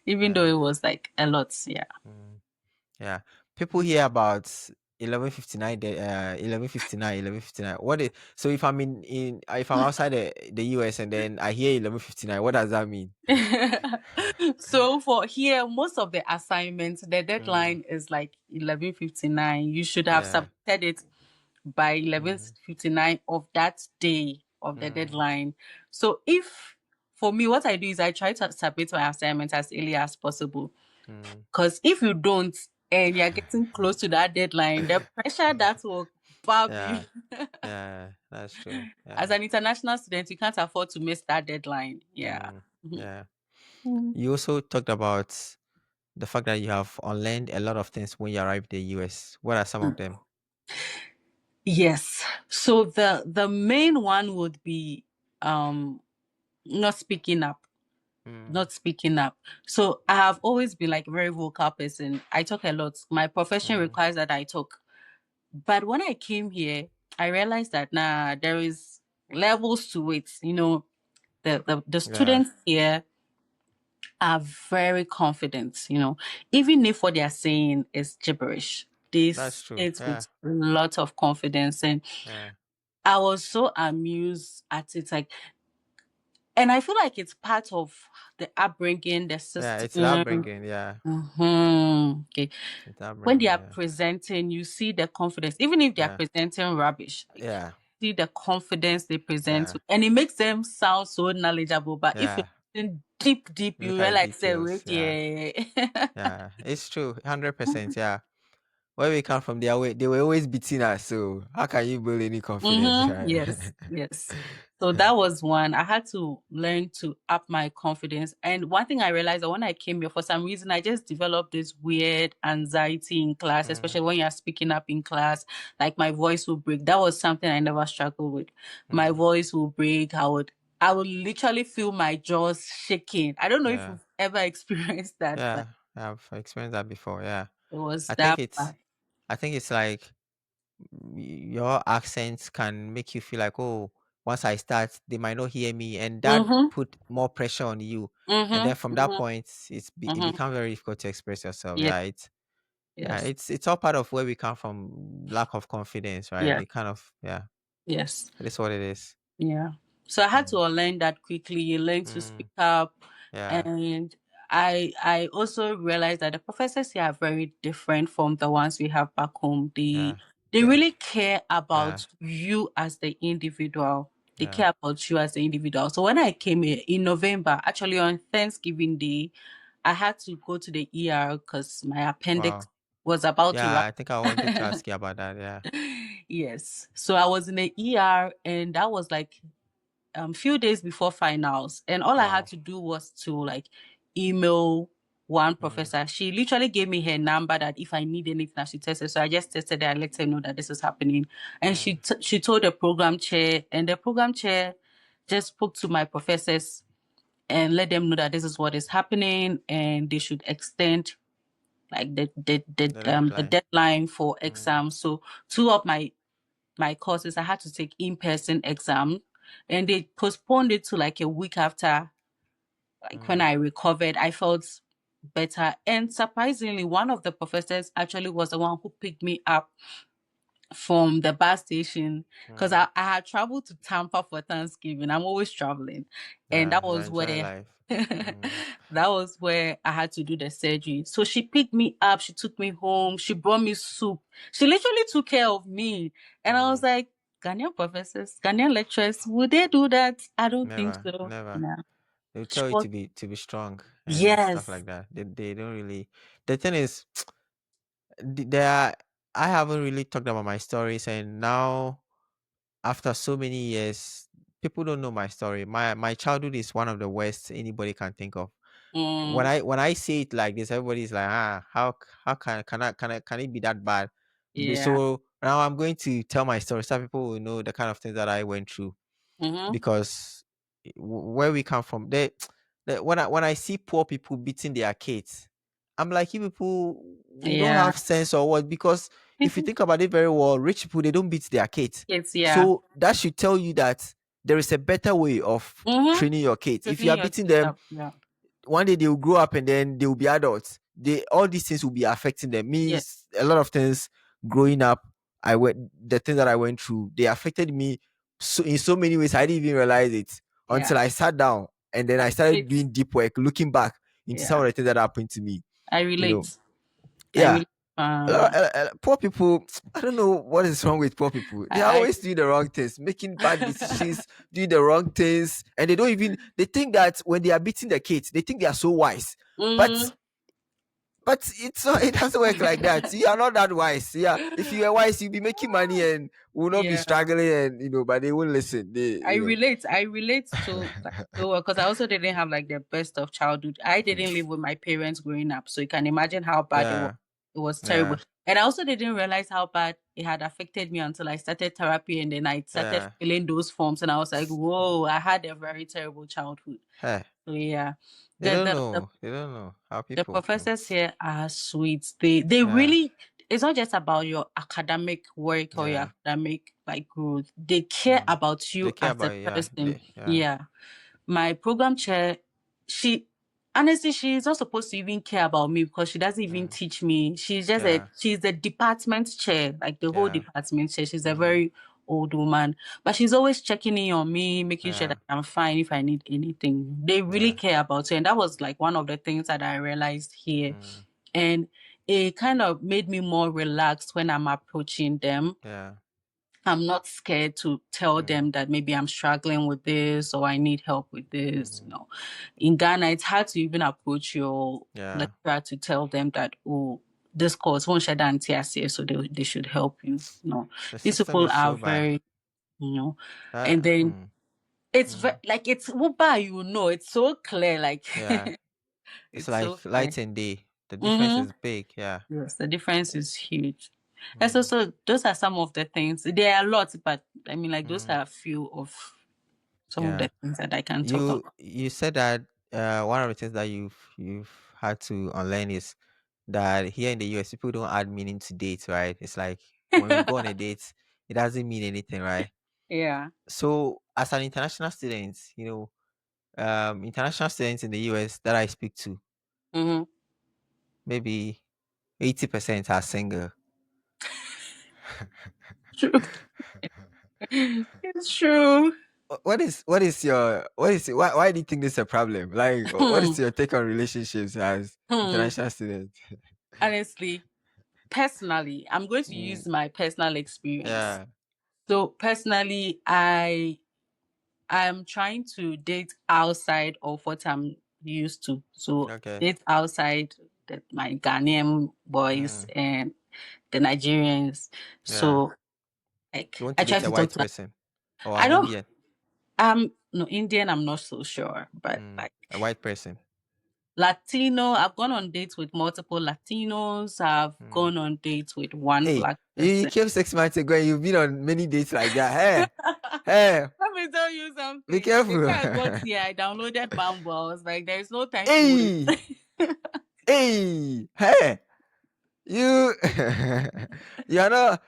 Even though Yeah. it was like a lot, yeah. Mm, yeah. People hear about 11:59. 11:59. 11:59. What is so? If I'm if I'm outside the US and then I hear 11:59, what does that mean? So for here, most of the assignments, the Mm, deadline is like 11:59. You should have yeah. submitted it by Mm, 11:59 of that day of the mm, deadline. So if for me, what I do is I try to submit my assignment as early as possible. mm. Because if you don't and you're getting close to that deadline, the pressure that will bab you. Yeah. Yeah. That's true. As Yeah. an international student, you can't afford to miss that deadline. Yeah. Mm, Mhm. yeah. Mm. You also talked about the fact that you have unlearned a lot of things when you arrived in the US. What are some of them? Yes. So the main one would be um not speaking up. Mm, Not speaking up. So I have always been like a very vocal person. I talk a lot. My profession mm, requires that I talk. But when I came here, I realized that there is levels to it. The yeah, students here are very confident, even if what they are saying is gibberish. They that's say true. it Yeah, with a lot of confidence. And yeah, I was so amused at it. Like, and I feel like it's part of the upbringing, the yeah. It's that system. bringing. Yeah, Okay. it's that When they bringing. are Yeah, presenting, you see the confidence, even if they are yeah, presenting rubbish, like yeah, see the confidence they present, yeah, and it makes them sound so knowledgeable. But if you're yeah. in deep, deep, you Look at the realize, say, details. wait, Yeah, yeah. yeah. It's true. 100%. Yeah. Where we come from, they were always beating us. So how can you build any confidence, right? Yes, yes. So that was one. I had to learn to up my confidence. And one thing I realized that when I came here, for some reason, I just developed this weird anxiety in class, Mm, especially when you're speaking up in class. Like my voice will break. That was something I never struggled with. My mm, voice will break. I would literally feel my jaws shaking. I don't know if yeah, you've ever experienced that, but yeah. I've experienced that before. Yeah. It was I think that it's bad. I think it's like your accent can make you feel like, oh, once I start, they might not hear me, and that Mm-hmm. put more pressure on you. And then from Mm-hmm. that Mm-hmm. point, it Mm-hmm. becomes very difficult to express yourself. Yeah. Yeah, Yes. it's all part of where we come from, lack of confidence, right? Yeah. It kind of, yeah, Yes. it is what it is. Yeah. So I had to Mm, unlearn that quickly. You learn to speak mm, up, yeah, and I also realized that the professors here are very different from the ones we have back home. They yeah, they really care yeah, about you as the individual. They yeah. care about you as the individual. So when I came here in November, actually on Thanksgiving Day, I had to go to the ER because my appendix Wow. was about to Yeah, rupture. I think I wanted to ask you about that. Yeah. Yes. So I was in the ER, and that was like few days before finals, and all I had Wow. to do was to like email one Mm, professor. She literally gave me her number that if I need anything I should test her. So I just tested her and let her know that this is happening. And mm, she told the program chair, and the program chair just spoke to my professors and let them know that this is what is happening, and they should extend like the the deadline. deadline for Mm, exams. So two of my courses, I had to take in-person exam, and they postponed it to like a week after. Like when mm, I recovered, I felt better. And surprisingly, one of the professors actually was the one who picked me up from the bus station because mm. I had traveled to Tampa for Thanksgiving. I'm always traveling. And Yeah, that you're was enjoying where life. Mm, that was where I had to do the surgery. So she picked me up, she took me home, she brought me soup. She literally took care of me. And I was mm. like, Ghanaian professors, Ghanaian lecturers, would they do that? I don't think Never, so. never. No. They'll She tell you was to be strong and stuff yes. like that. They don't really. The thing is, there are, I haven't really talked about my stories, and now after so many years, people don't know my story. My childhood is one of the worst anybody can think of. Mm, When I say it like this, everybody's like, ah, how can it be that bad? yeah. So now I'm going to tell my story so people will know the kind of things that I went through, Mm-hmm. because where we come from, when I see poor people beating their kids, I'm like, you people, you don't Yeah. have sense or what? Because if you think about it very well, rich people, they don't beat their kids. It's yeah. So that should tell you that there is a better way of Mm-hmm. training your kids. If you Training are your beating kids them, up. Yeah. one day they will grow up and then they will be adults. They All these things will be affecting them. Yeah. Means a lot of things growing up. The things that I went through, they affected me so in so many ways. I didn't even realize it Yeah. until I sat down and then I I started relate. doing deep work, looking back into some Yeah. of the things that happened to me. I You know, relate. I yeah. relate. Uh, Poor people, I don't know what is wrong with poor people. They are I always doing the wrong things, making bad decisions, doing the wrong things, and they don't even. They think that when they are beating the kids, they think they are so wise, but mm-hmm. it's not, it doesn't work like that. You are not that wise. Yeah, if you are wise, you'll be making money and will not be Yeah. struggling, and but they won't listen. They, I relate. I relate to like so because I also didn't have like the best of childhood. I didn't live with my parents growing up, so you can imagine how bad it was. yeah, It was terrible. yeah, And I also didn't realize how bad it had affected me until I started therapy, and then I started yeah. filling those forms, and I was like, "Whoa, I had a very terrible childhood." Hey, So yeah, they the don't the the know. They don't know how the people. professors here are sweet. They Yeah, really it's not just about your academic work or your yeah. academic like growth. They care Mm. about They you care as a about you. Yeah, person. yeah. Yeah. My program chair, she honestly she's not supposed to even care about me because she doesn't even Mm. teach me. Yeah, She's the department chair, like the whole yeah. department chair. She's a Mm. very old woman. But she's always checking in on me, making sure Yeah, that I'm fine if I need anything. They really yeah. care about you. And that was like one of the things that I realized here. Mm. And it kind of made me more relaxed when I'm approaching them. Yeah. I'm not scared to tell Mm. them that maybe I'm struggling with this or I need help with this. Mm. In Ghana, it's hard to even approach your Yeah. lecturer to tell them that, oh, this course won't shut down TSA, so they should help you. The These system people is are so bad. very, you know, and then Mm. it's Mm. like it's Wuba, it's so clear, like Yeah. It's it's so like clear. light and day. The difference Mm-hmm. is big. Yeah. Yes, the difference is huge. And Mm. so those are some of the things. There are a lot, but I mean, like those Mm. are a few of some of Yeah. the things that I can talk about. You said that one of the things that you've had to unlearn is that here in the US people don't add meaning to dates, right? It's like when we go on a date, it doesn't mean anything, right? Yeah. So as an international student, international students in the US that I speak to, Mm-hmm. maybe 80% are single. True. It's true. Why do you think this is a problem? Like, what Hmm. is your take on relationships as Hmm. international students? Honestly, personally, I'm going to Mm, use my personal experience. yeah. So personally, I'm trying to date outside of what I'm used to. So Okay. date outside my Ghanaian boys Mm, and the Nigerians. yeah. So You like want I to try date a to talk white to person or I an don't Indian? no Indian, I'm not so sure, but like A white person. Latino, I've gone on dates with multiple Latinos. I've Mm. gone on dates with one Hey, black you person. came 6 months ago and you've been on many dates like that. Hey, hey, Let me tell you be something. The day careful. I got here, I downloaded Bumble. I was like, there is no time to Hey, waste. hey. You you're not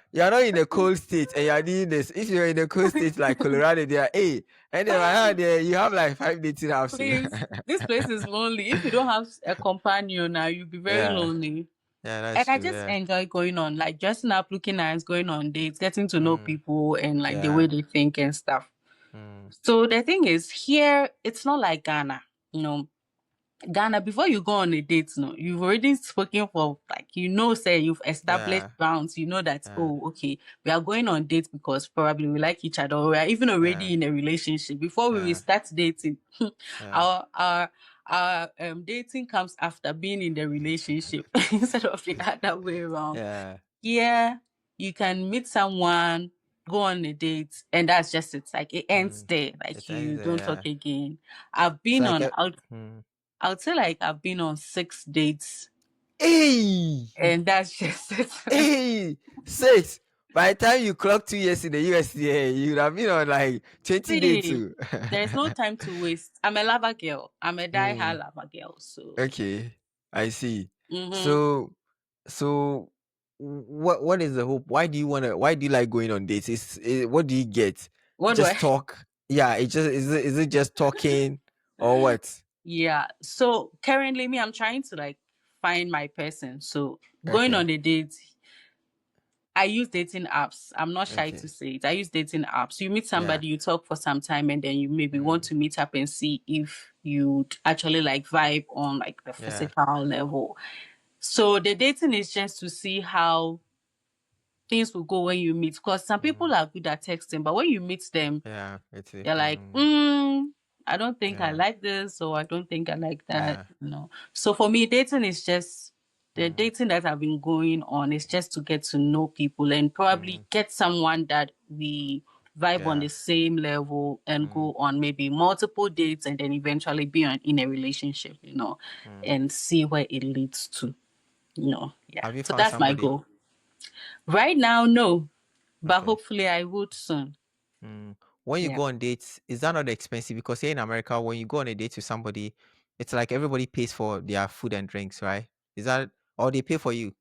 in a cold state and you're doing this. If you're in a cold state like Colorado, there, hey, and then I heard there you have like 5 dating apps. Please, this place is lonely. If you don't have a companion now, you'll be very Yeah, lonely. yeah, And that's I true. just Yeah. enjoy going on, like dressing up, looking nice, going on dates, getting to know Mm, people and like the way yeah. they think and stuff. Mm, So the thing is, here it's not like Ghana. You know, Ghana, before you go on a date, no, you've already spoken for like say you've established yeah. bounds. You know that Yeah. oh, okay, we are going on dates because probably we like each other, or we are even Yeah. already in a relationship. Before we will Yeah. start dating, Yeah. our dating comes after being in the relationship instead of the other way around. Yeah. Yeah, you can meet someone, go on a date, and that's just it. Like it ends Mm, there. Like it ends you there. don't Yeah. talk again. I've It's been like on a. out Mm. I would say like I've been on 6 dates Hey, and that's just it. hey, 6. By the time you clock 2 years in the US, yeah, you'd have been on like 20 days See, too. there's no time to waste. I'm a lover girl. I'm a die-hard Mm, lover girl. So okay, I see. mm-hmm. So, so what is the hope? Why do you wanna? Why do you like going on dates? What do you get? What do Just I talk. Yeah, it just is it just talking or what? yeah. So currently me, I'm trying to like find my person. So going Okay, on a date, I use dating apps. I'm not shy to okay, say it. I use dating apps. You meet yeah. somebody, you talk for some time, and then you maybe want Mm, to meet up and see if you actually like vibe on like the yeah. physical level. So the dating is just to see how things will go when you meet. Because some Mm, people are good at texting, but when you meet them, yeah, it's you're like, mm, I don't think I yeah, like this, or I don't think I like that. yeah. So for me, dating is just the Mm, dating that I've been going on is just to get to know people and probably mm, get someone that we vibe on yeah. the same level and Mm, go on maybe multiple dates and then eventually be in a relationship, mm. and see where it leads to. Yeah. Have you So found that's my somebody? goal. Right now, no, but Okay. hopefully I would soon. Mm. When you Yeah. go on dates, is that not expensive? Because here in America, when you go on a date with somebody, it's like everybody pays for their food and drinks, right? Is that or they pay for you?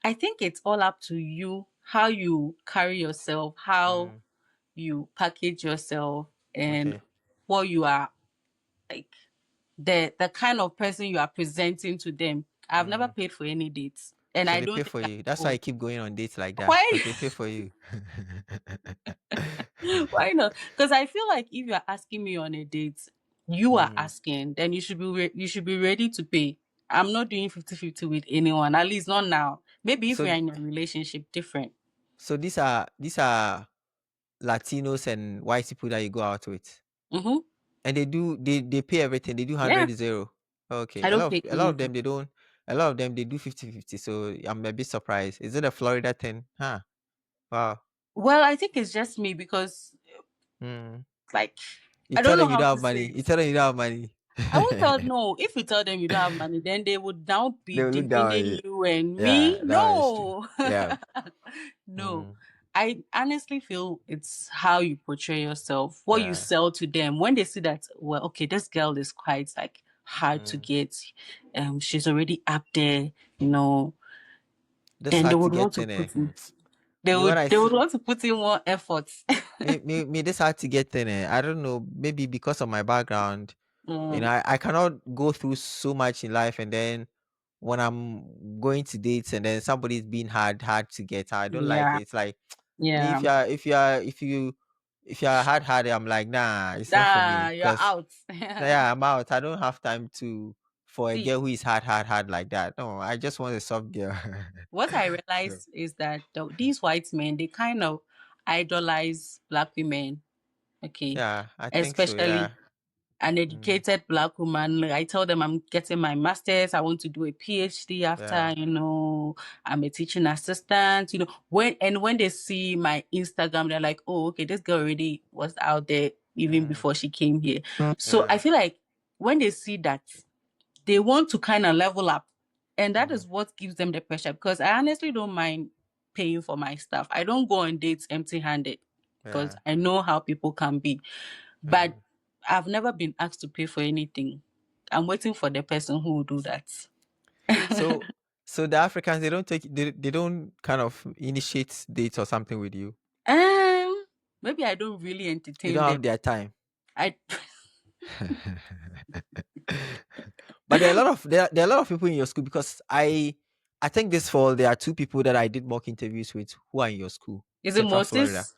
I think it's all up to you how you carry yourself, how Mm, you package yourself, and okay. what you are like the kind of person you are presenting to them. I've never Mm. paid for any dates, and So I they don't pay think for I you. That's why I will. keep going on dates like that Why? because they pay for you. Why not? Because I feel like if you are asking me on a date, you are Mm. asking, then you should be ready to pay. I'm not doing 50-50 with anyone, at least not now. Maybe if we So are in a relationship, different. so these are Latinos and white people that you go out with. Mm-hmm. And they pay everything. They do Yeah, 100-0. Okay. I A lot don't of pay a lot of anything. them they don't a lot of them they do 50-50. So I'm a bit surprised. Is it a Florida thing? Huh. Wow. Well, I think it's just me because, Mm. like, You I tell don't know them you how don't to have say money. it. You tell them you don't have money. I won't tell no. If you tell them you don't have money, then they would now be They will look down on demeaning you. you and Yeah, me. that is true. No, Yeah. no. Mm. I honestly feel it's how you portray yourself, what you Yeah. sell to them. When they see that, well, okay, this girl is quite like hard to Mm. get. She's already up there, you know. This Then they hard to would want get to in put in, they Me when would I they would see want to put in more effort. me this hard to get in I don't know, maybe because of my background. Mm, I cannot go through so much in life, and then when I'm going to dates and then somebody's being hard to get, I don't like yeah, it. It's like me, yeah. if you're hard, I'm like, nah, it's not for Ah, me. you're Because out. yeah, I'm out. I don't have time to for a See, girl who is hard like that. No, I just want a soft girl. what I So realized is that these white men, they kind of idolize black women. Okay, yeah, I think so. especially Yeah. an Mm, educated black woman. Like, I tell them I'm getting my master's. I want to do a PhD yeah. after, I'm a teaching assistant, when they see my Instagram, they're like, oh, okay, this girl already was out there even Mm, before she came here. So I yeah. feel like when they see that, they want to kind of level up. And that Mm, is what gives them the pressure, because I honestly don't mind paying for my stuff. I don't go on dates empty handed because yeah. I know how people can be. But Mm. I've never been asked to pay for anything. I'm waiting for the person who will do that. So so the Africans, they don't kind of initiate dates or something with you. um, Maybe I don't really You entertain don't them. have their time. I But there are a lot of people in your school, because I think this fall there are two people that I did mock interviews with who are in your school, Is it Central Florida. Moses?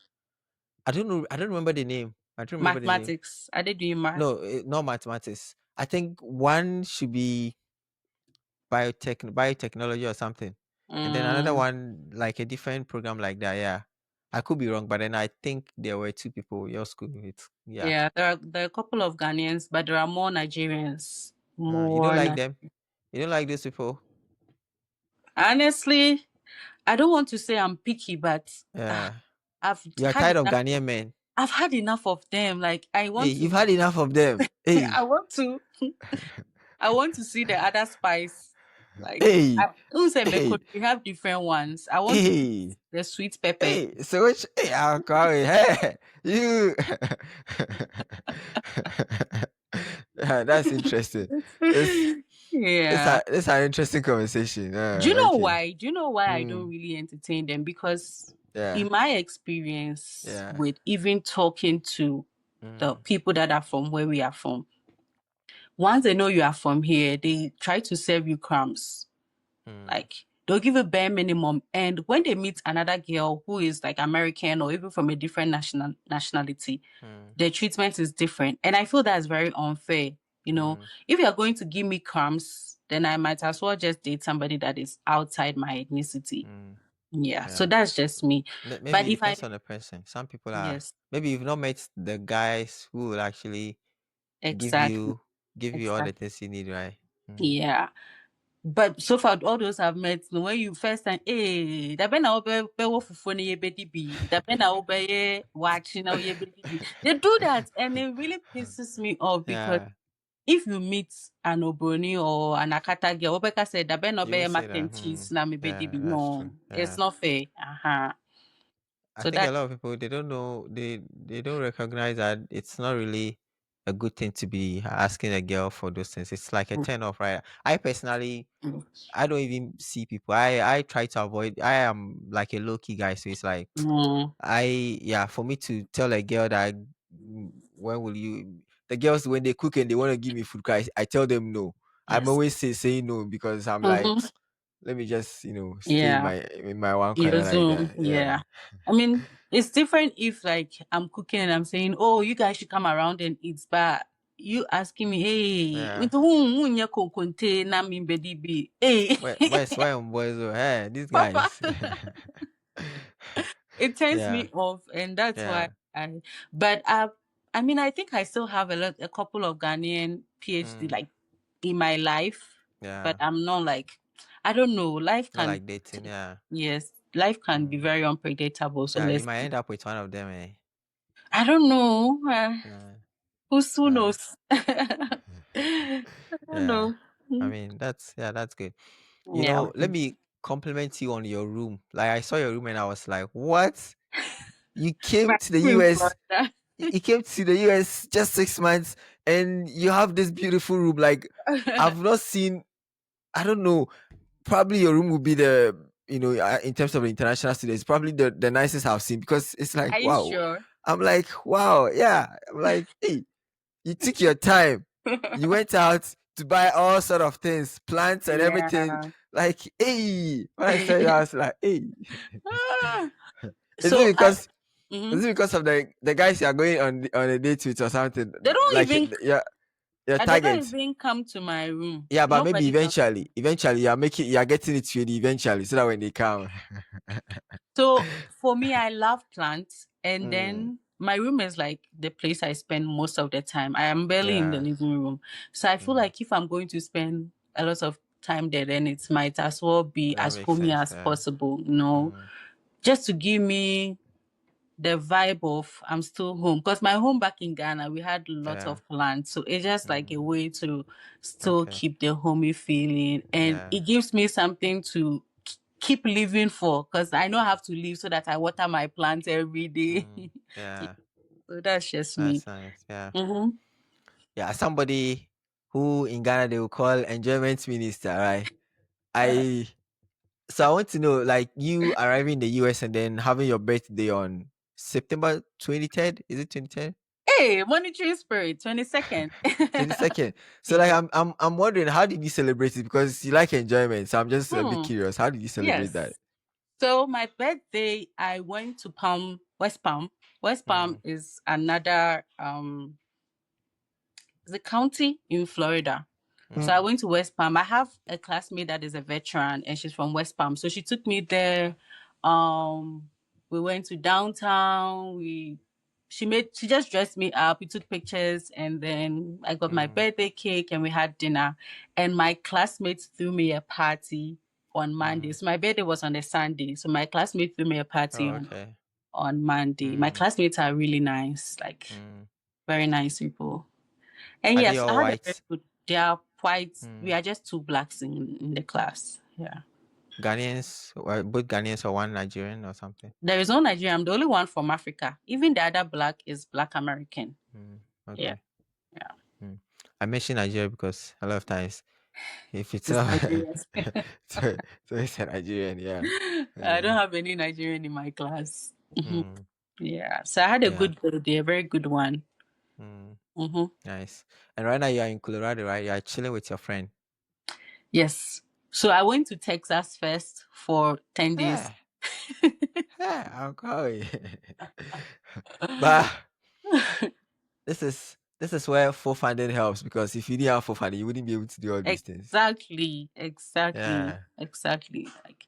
I don't know. I don't remember the name. I don't remember the name. Mathematics? Are they doing math? No, not mathematics. I think one should be biotechnology or something, and then another Mm, one like a different program like that. Yeah, I could be wrong, but then I think there were two people your school. It's yeah. yeah, there are a couple of Ghanaians, but there are more Nigerians. You don't More. like them. You don't like those people. Honestly, I don't want to say I'm picky, but Yeah, I've you are had tired of enough. Ghanaian men. I've had enough of them. Like I Hey, want you've to. had enough of them. Hey, I want to. I want to see the other spice. Like, hey, who say hey, we have different ones. I want to eat hey, the sweet pepper. hey. So which hey, I'll call it. Hey, you. Yeah, that's interesting. This Yeah. this an interesting conversation. Do you know Okay. why? Do you know why I don't Mm, really entertain them? Because yeah. in my experience Yeah. with even talking to the Mm, people that are from where we are from, once they know you are from here, they try to serve you crumbs. mm, Like they'll give a bare minimum. And when they meet another girl who is like American or even from a different nationality, mm, the treatment is different. And I feel that's very unfair. mm, If you're going to give me crumbs, then I might as well just date somebody that is outside my ethnicity. mm. Yeah. So Yeah. that's just me. But Maybe it if I depends on the person. Some people are yes, maybe you've not met the guys who will actually give exactly. you give you all the Exactly. things you need, right? Mm. Yeah. But so far, all those I've met, when you first time, hey, da ben na obe wo fufu ni yebedi bi, da ben na obe ye watching na yebedi bi. They do that, and it really pisses me off because Yeah. if you meet an Obroni or an Akata girl, Obeka said, da ben You obe will ye say mac that. and Hmm. cheese na me bedi Yeah, bi. that's true. No, it's Yeah. not fair. Uh-huh. I So think a that lot of people they don't know they don't recognize that it's not really a good thing to be asking a girl for those things. It's like a turn off, right? I personally I don't even see people. I try to avoid. I am like a low key guy, so it's like mm, yeah, for me to tell a girl that when will you the girls when they cook and they want to give me food, I tell them no. I'm yes. always saying no because I'm like, Mm-hmm. let me just stay Yeah. in my one Your corner like Zoom. that. Yeah, Yeah. I mean, it's different if like I'm cooking and I'm saying, "Oh, you guys should come around and eat." But you asking me, "Hey, yeah. into who nya kokonte na mi bedi bi?" Hey, Why on boys? Oh, hey, these Papa, guys. it turns Yeah, me off, and that's why yeah. I. But I mean, I think I still have a couple of Ghanaian PhD Mm, like in my life, but yeah. I'm not like, I don't know. Life Not can, like dating. Yeah. yes, life can be Mm. very unpredictable. So Yeah, you let's. might end up with one of them, eh? I don't know. Yeah. Who Yeah. knows? I don't Yeah. know. I Mm, mean, that's good. yeah, Let me compliment you on your room. Like I saw your room and I was like, what? You came my to the room in US Florida. you came to the US just 6 months, and you have this beautiful room. Like, I've not seen. I don't know. Probably your room will be the, in terms of the international students, probably the nicest I've seen, because it's like, Are you wow. sure? I'm like, wow, yeah. I'm like, hey, you took your time. You went out to buy all sort of things, plants and everything. Yeah. Like, hey, when I said that, I was like, hey, Ah. is it So I because mhm. is it because of the guys you're going on a date with or something? They don't Like, even your they don't target. even come to my room. Yeah, but maybe Nobody comes. eventually you're getting it ready eventually, so that when they come. So for me, I love plants, and Mm, then my room is like the place I spend most of the time. I am barely in the yeah. living room, so I feel Mm, like if I'm going to spend a lot of time there, then it might as well be that as makes homey sense. as Yeah. possible. Mm, Just to give me the vibe of I'm still home. Because my home back in Ghana, we had lots yeah. of plants. So it's just like a Mm, way to still okay. keep the homey feeling. And Yeah. it gives me something to keep living for. Because I know I have to live so that I water my plants every day. Mm, yeah. So that's just me. That's nice. Yeah. Mm-hmm. Yeah. Somebody who in Ghana they will call enjoyment minister, right? I So I want to know, like, you arriving in the US and then having your birthday on September 23rd. Is it 23rd? Hey, monetary spirit, 22nd. 22nd. So like, Yeah. I'm wondering, how did you celebrate it? Because you like enjoyment. So I'm just a bit Hmm. curious. How did you celebrate that? Yes. So my birthday, I went to West Palm. West Palm Mm, is another the county in Florida. So I mm, went to West Palm. I have a classmate that is a veteran and she's from West Palm. So she took me there. Um we went to downtown. She just dressed me up. We took pictures and then I got my mm, birthday cake and we had dinner. And my classmates threw me a party on Monday. mm. So my birthday was on a Sunday. So my classmates threw me a party Oh, on okay. Monday. My Mm, classmates are really nice, like mm. very nice people. And Are they yes, I all had a very white? good. They are quite. We Mm. are just two blacks in the class. Yeah. Ghanaians, both Ghanaians or one Nigerian or something? There is no Nigerian. I'm the only one from Africa. Even the other black is Black American. Mm, Yeah. okay. Yeah. Mm. I mention Nigeria because a lot of times, if it's It's not, Nigerians. so it's a Nigerian, yeah. I don't Mm, have any Nigerian in my class. Mhm. mm, Yeah. So I had a yeah. good birthday, a very good one. Mm, Hmm. nice. And right now you are in Colorado, right? You are chilling with your friend. Yes. So I went to Texas first for 10 days. Hey, hey, I'm going. But this is where full funding helps, because if you didn't have full funding, you wouldn't be able to do all these things. Exactly, exactly, Yeah. exactly. Like,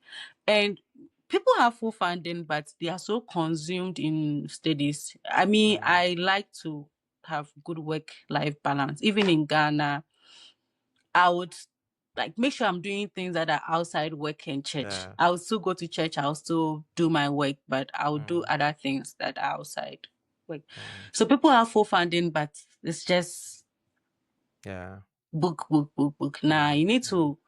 and people have full funding, but they are so consumed in studies. I mean, Mm, I like to have good work-life balance. Even in Ghana, I would like make sure I'm doing things that are outside work and church. yeah. I would still go to church. I'll still do my work, but I would do Mm, other things that are outside work. mm, So people have full funding, but it's just yeah. book, book, book, book. Nah, Mm, you need mm, to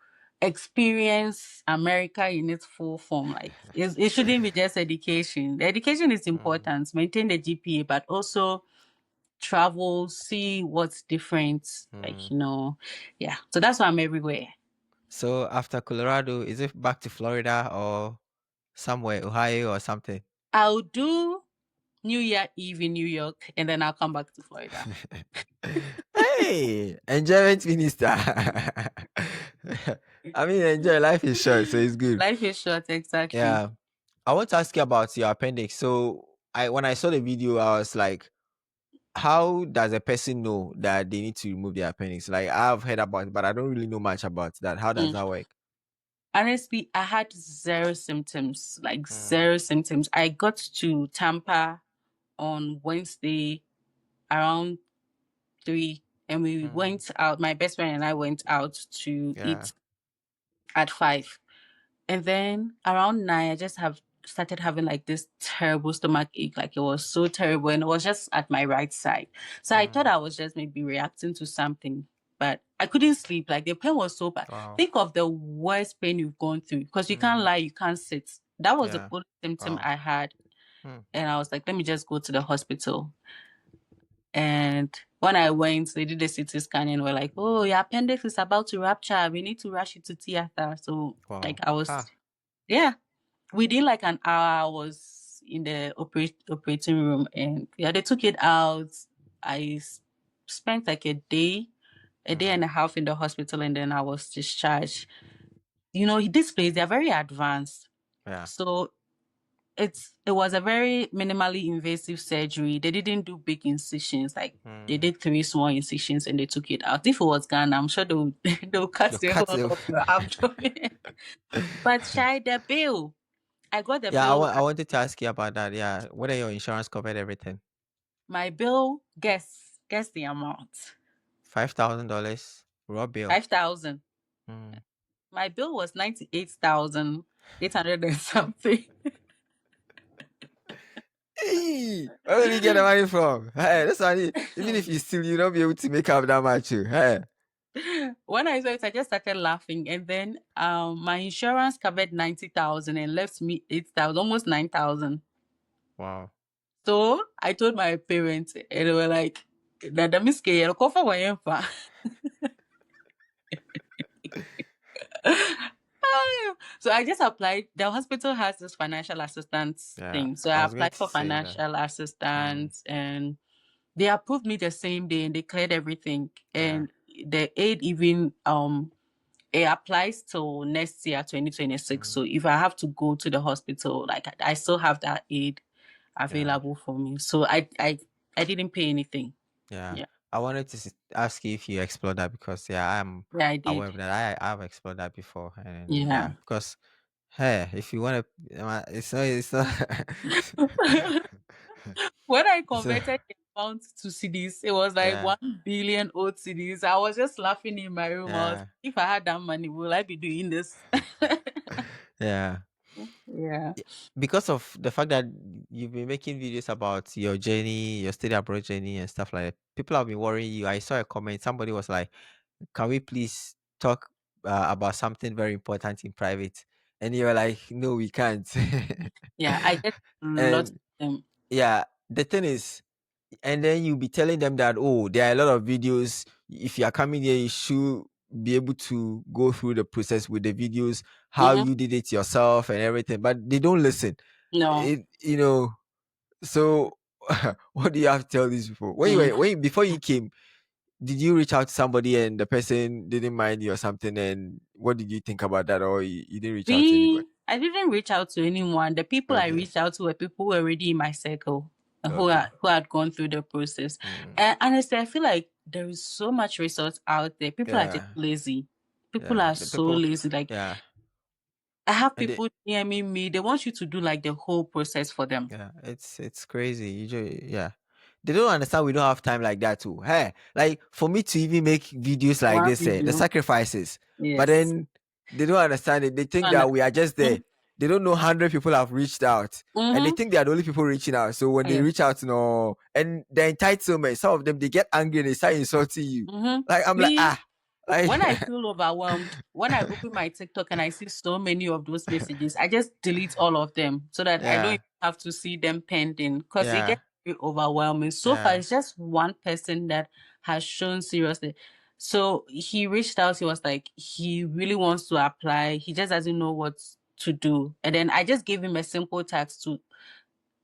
experience America in its full form. Like it shouldn't be just education. The education is mm, important, maintain the GPA, but also travel, see what's different. Like, mm. yeah. So that's why I'm everywhere. So after Colorado, is it back to Florida or somewhere, Ohio or something? I'll do New Year Eve in New York and then I'll come back to Florida. Hey, enjoyment minister. I mean, enjoy, life is short, so it's good. Life is short, exactly. Yeah. I want to ask you about your appendix. So I when I saw the video, I was like, how does a person know that they need to remove their appendix? Like, I've heard about it, but I don't really know much about that. How does Mm. that work? Honestly, I had zero symptoms, like Mm, zero symptoms. I got to Tampa on Wednesday around 3 and we mm, went out. My best friend and I went out to yeah. eat at 5. And then around 9, I just have started having like this terrible stomach ache. Like it was so terrible and it was just at my right side. So I thought Mm, I was just maybe reacting to something. But I couldn't sleep. Like the pain was so bad. wow. Think of the worst pain you've gone through because you can't Mm, lie, you can't sit. That was the yeah. only symptom Wow. I had. Mm, And I was like, let me just go to the hospital. And when I went, they did the CT scan and were like, "Oh, your appendix is about to rupture. We need to rush you to theater." So, like, Wow. I was, Ha. yeah, within like an hour, I was in the operating room, and yeah, they took it out. I spent like a day Mm, and a half in the hospital, and then I was discharged. You know, this place, they're very advanced. yeah. So it was a very minimally invasive surgery. They didn't do big incisions. Like they Mm. did three small incisions and they took it out. If it was Ghana, I'm sure they'll they'll cut Your the cat. whole of your abdomen. But shy the bill. I got the Yeah, I, bill. I wanted to ask you about that. Yeah, whether your insurance covered everything. My bill, guess the amount. $5,000 raw bill. 5,000. Mm. My bill was 98,800 and something. Hey, where will you get the money from? Hey, that's why even if you steal, you don't be able to make up that much. Hey, When I saw it, I just started laughing. And then my insurance covered 90,000 and left me 8,000, almost 9,000. wow. So I told my parents, and they were like, "Dada miske yɛrekɔ kofa yɛmfa." So I just applied. The hospital has this financial assistance Yeah, thing. So I I was going applied to for say that. financial Mm, assistance and they approved me the same day and they cleared everything. yeah. And the aid even it applies till next year, 2026. Mm, So if I have to go to the hospital, like I still have that aid yeah. available for me. So I didn't pay anything. Yeah. Yeah. I wanted to ask you if you explored that because yeah, I'm Yeah, I aware did. of that. I've explored that before, and Yeah. yeah, because hey, if you want to, it's not. When I So converted the amount to CDs, it was like yeah, 1 billion old CDs. I was just laughing in my room. I was, yeah, if I had that money, will I be doing this? yeah. Yeah. Yeah, because of the fact that you've been making videos about your journey, your study abroad journey, and stuff like that, people have been worrying you. I saw a comment. Somebody was like, "Can we please talk about something very important in private?" And you were like, "No, we can't." Yeah. I get lots of And them. yeah, the thing is, and then you'll be telling them that, oh, there are a lot of videos. If you are coming here, you should be able to go through the process with the videos, how Hmm. you did it yourself and everything, but they don't listen. No. So what do you have to tell these people? Mm. Before you came, did you reach out to somebody and the person didn't mind you or something? And what did you think about that? Or you didn't reach out to anybody? I didn't reach out to anyone. The people I Okay. reached out to were people who were already in my circle Okay. who had gone through the process. Mm. And honestly, I feel like there is so much resource out there. People are just Yeah. lazy. People Yeah. are The so people. lazy. Like Yeah. I have And people DMing me. They want you to do like the whole process for them. yeah, it's crazy. Usually, yeah. They don't understand we don't have time like that too. Hey, like for me to even make videos like One this, the video. sacrifices. But Yes. then they don't understand it. They think And that we are just there. They don't know 100 people have reached out, and they mm-hmm. think they are the only people reaching out. So when they Yes. reach out, no, and the entitlement, some of them they get angry and they start insulting you. Mm-hmm. Like I'm like Me, ah, like when I feel overwhelmed, when I open my TikTok and I see so many of those messages, I just delete all of them so that I don't yeah, even have to see them pending because it yeah, gets very overwhelming. So far, yeah, it's just one person that has shown seriously. So he reached out. He was like, he really wants to apply. He just doesn't know what to do. And then I just gave him a simple task to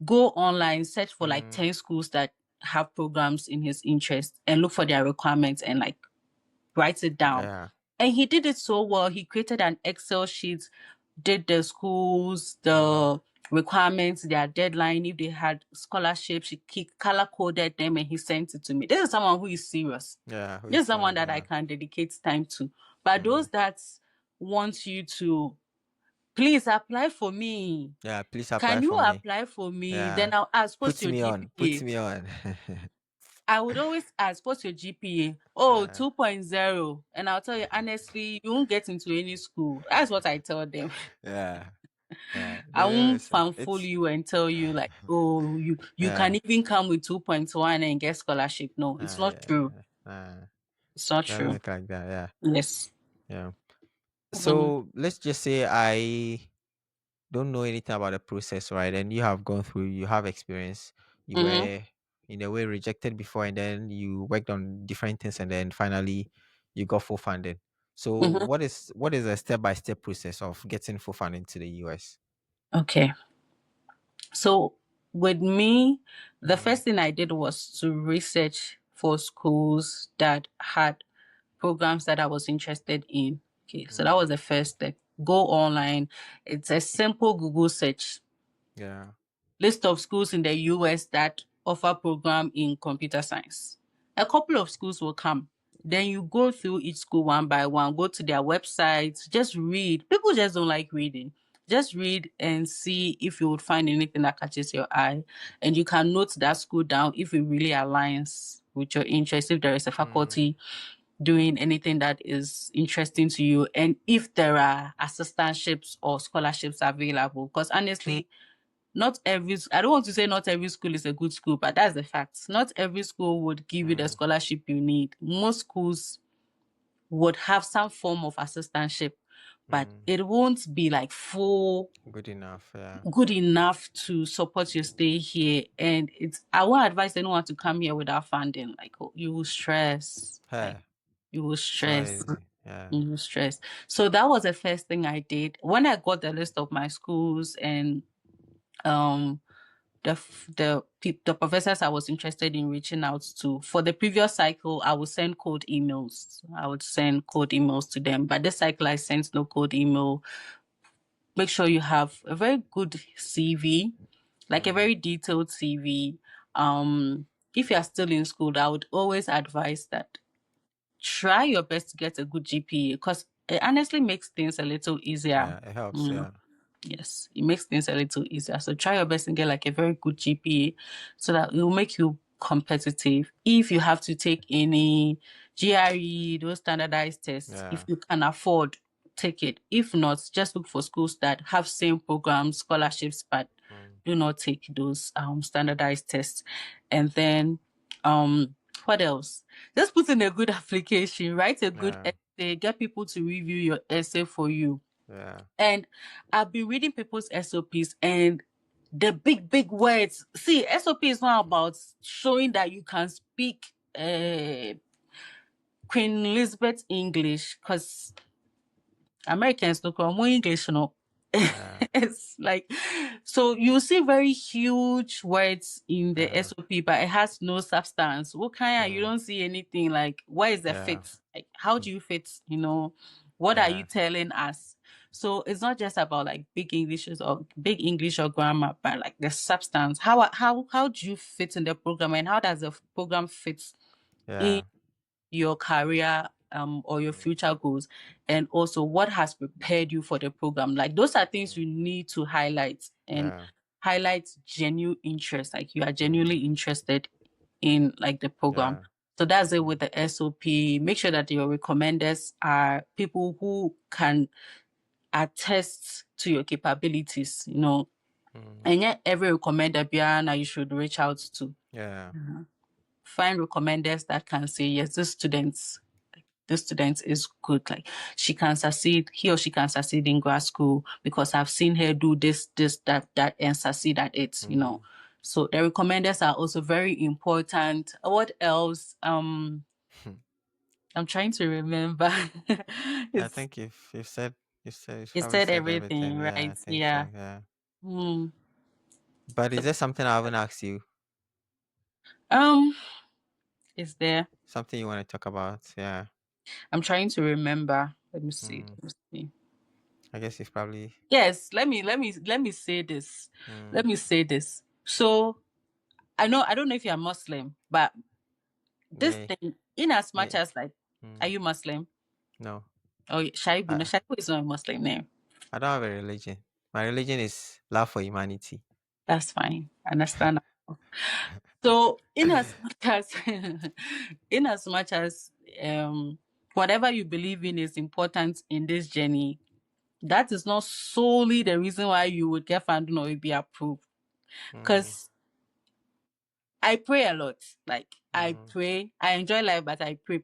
go online, search for like mm, 10 schools that have programs in his interest and look for their requirements and like write it down. yeah, And he did it so well. He created an Excel sheet, did the schools, mm, the requirements, their deadline. If they had scholarships, he color coded them and he sent it to me. This is someone who is serious. yeah. Who This is is someone serious? that I Yeah, can dedicate time to. But mm, those that want you to please apply for me. yeah. Please apply Can you for me. apply for me? Then Yeah. I'll ask, what's Put your me on. Put GPA? me on. I would always ask, what's your GPA? Oh, uh, 2.0. And I'll tell you, honestly, you won't get into any school. That's what I tell them. yeah. Yeah. I They don't won't listen. fanfool It's you and tell you, like, oh, you can yeah. even come with 2.1 and get scholarship. No, it's not Yeah. true. It's not Doesn't true. look like that. Yeah. Yes. Yeah. Mm-hmm. So let's just say I don't know anything about the process, right? And you have gone through, you have experience. You Mm-hmm. were, in a way rejected before, and then you worked on different things, and then finally you got full funding. So Mhm. what is a step-by-step process of getting full funding to the US? Okay. So with me, the Mm, first thing I did was to research for schools that had programs that I was interested in. Okay, so that mm, was the first step. Go online. It's a simple Google search. yeah. List of schools in the US that offer program in computer science. A couple of schools will come. Then you go through each school one by one, go to their websites, just read. People just don't like reading. Just read and see if you would find anything that catches your eye. And you can note that school down if it really aligns with your interest, if there is a Mm, faculty doing anything that is interesting to you, and if there are assistantships or scholarships available. Because honestly, not every, I don't want to say not every school is a good school, but that's the fact. Not every school would give you the mm, scholarship you need. Most schools would have some form of assistantship, but mm. it won't be like full Good enough. Yeah. good enough to support your stay here. And it's, I won't advise anyone to come here without funding. Like, oh, you will stress. Like, Hey, you will it's not stress. easy. Yeah. You will stress. So that was the first thing I did. When I got the list of my schools and um the professors I was interested in reaching out to. For the previous cycle, I would send cold emails. I would send cold emails to them. But this cycle, I sent no cold email. Make sure you have a very good CV, like a Mm, very detailed CV. If you are still in school, I would always advise that try your best to get a good GPA because it honestly makes things a little easier. yeah. It helps. Mm. Yeah. Yes, it makes things a little easier. So try your best and get like a very good GPA so that it will make you competitive. If you have to take any GRE, those standardized tests, if Yeah. you can afford, take it. If not, just look for schools that have same programs, scholarships, but Mm, do not take those standardized tests. And then what else? Just put in a good application, write a good yeah. essay, get people to review your essay for you, Yeah. and I've been reading people's SOPs and the big words. See, SOP is not about showing that you can speak Queen Elizabeth English because Americans look more English, you know. Yeah. It's like, so you see very huge words in the Yeah. SOP, but it has no substance. What kind of, you Mm, don't see anything like, where is the yeah. fit? Like, how do you fit? You know, what are you Yeah. telling us? So it's not just about like big English or grammar, but like the substance. How do you fit in the program, and how does the program fit in Yeah. your career or your future goals, and also what has prepared you for the program? Like those are things you need to highlight, and Yeah. highlight genuine interest, like you are Mm, genuinely interested in like the program. yeah. So that's it Mm, with the SOP. Make sure that your recommenders are people who can attest to your capabilities, you know. mm, And yet every recommender Biana you should reach out to. yeah. Find recommenders that can say, yes, this student is good. Like she can succeed, he or she can succeed in grad school because I've seen her do this, that, and succeed at it, you know. Mm. So the recommenders are also very important. What else? I'm trying to remember. I it's think you've it probably said said everything, everything. Yeah, right? I think Yeah. so. Yeah. Hmm. But is there something I haven't asked you? Um, is there? Something you want to talk about? Yeah. I'm trying to remember. Let me see. Mm. Let me see. I guess you've probably. Yes, let me say this. Mm. Let me say this. So I don't know if you're Muslim, but this Me. thing, in as much Me. as like, are Mm. you Muslim? No. Oh, Shaibu, no, I, Shaibu is not a Muslim name. I don't have a religion. My religion is love for humanity. That's fine. Understand. So, in as much as, in as much as, whatever you believe in is important in this journey, that is not solely the reason why you would get funding or be approved. Mm. Because I pray a lot. Like I Mm. pray, I enjoy life, but I pray.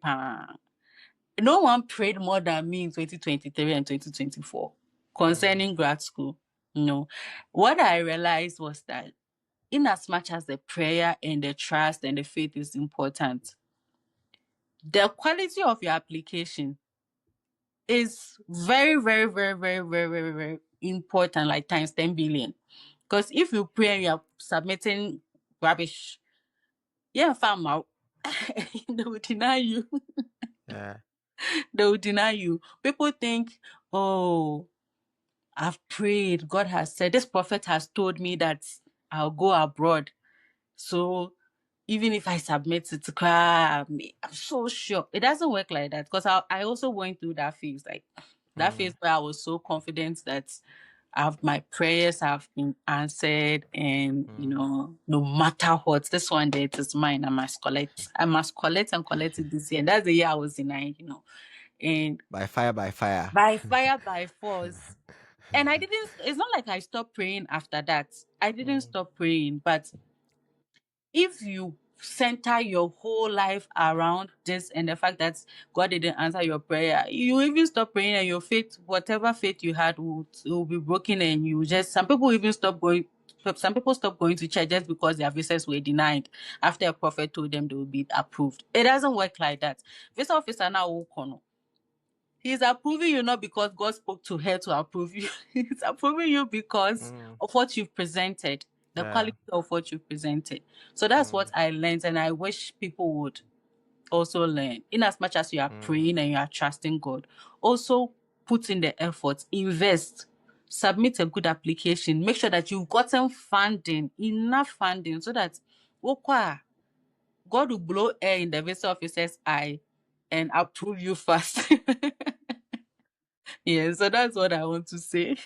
No one prayed more than me in 2023 and 2024 Mm. concerning grad school. You know, what I realized was that in as much as the prayer and the trust and the faith is important, the quality of your application is very, very, very, very, very, very, very important, like times 10 billion. Because if you pray and you're submitting rubbish, yeah, farm out, they will deny you. Yeah. They will deny you. People think, oh, I've prayed. God has said, this prophet has told me that I'll go abroad. So even if I submit it to cry, I'm so sure. It doesn't work like that. Because I also went through that phase. Like that phase Mm, where I was so confident that my prayers have been answered, and mm. no matter what, this one day it is mine. I must collect and collect it this year. And that's the year I was denying. And By fire, by fire. by fire, by force. And I didn't, it's not like I stopped praying after that. I didn't Mm, stop praying. But if you center your whole life around this and the fact that God didn't answer your prayer, you even stop praying, and your faith, whatever faith you had, will be broken, and you just, some people stop going to church just because their visas were denied after a prophet told them they will be approved. It doesn't work like that. Visa officer now will call. He's approving you not because God spoke to her to approve you. He's approving you because mm. of what you've presented, the Yeah. quality of what you've presented. So that's what Mm, I learned, and I wish people would also learn. In as much as you are mm, praying and you are trusting God, also put in the effort, invest, submit a good application, make sure that you've gotten funding, enough funding, so that Okwa, God will blow air in the visa officer's eye and approve you fast. Yeah, so that's what I want to say.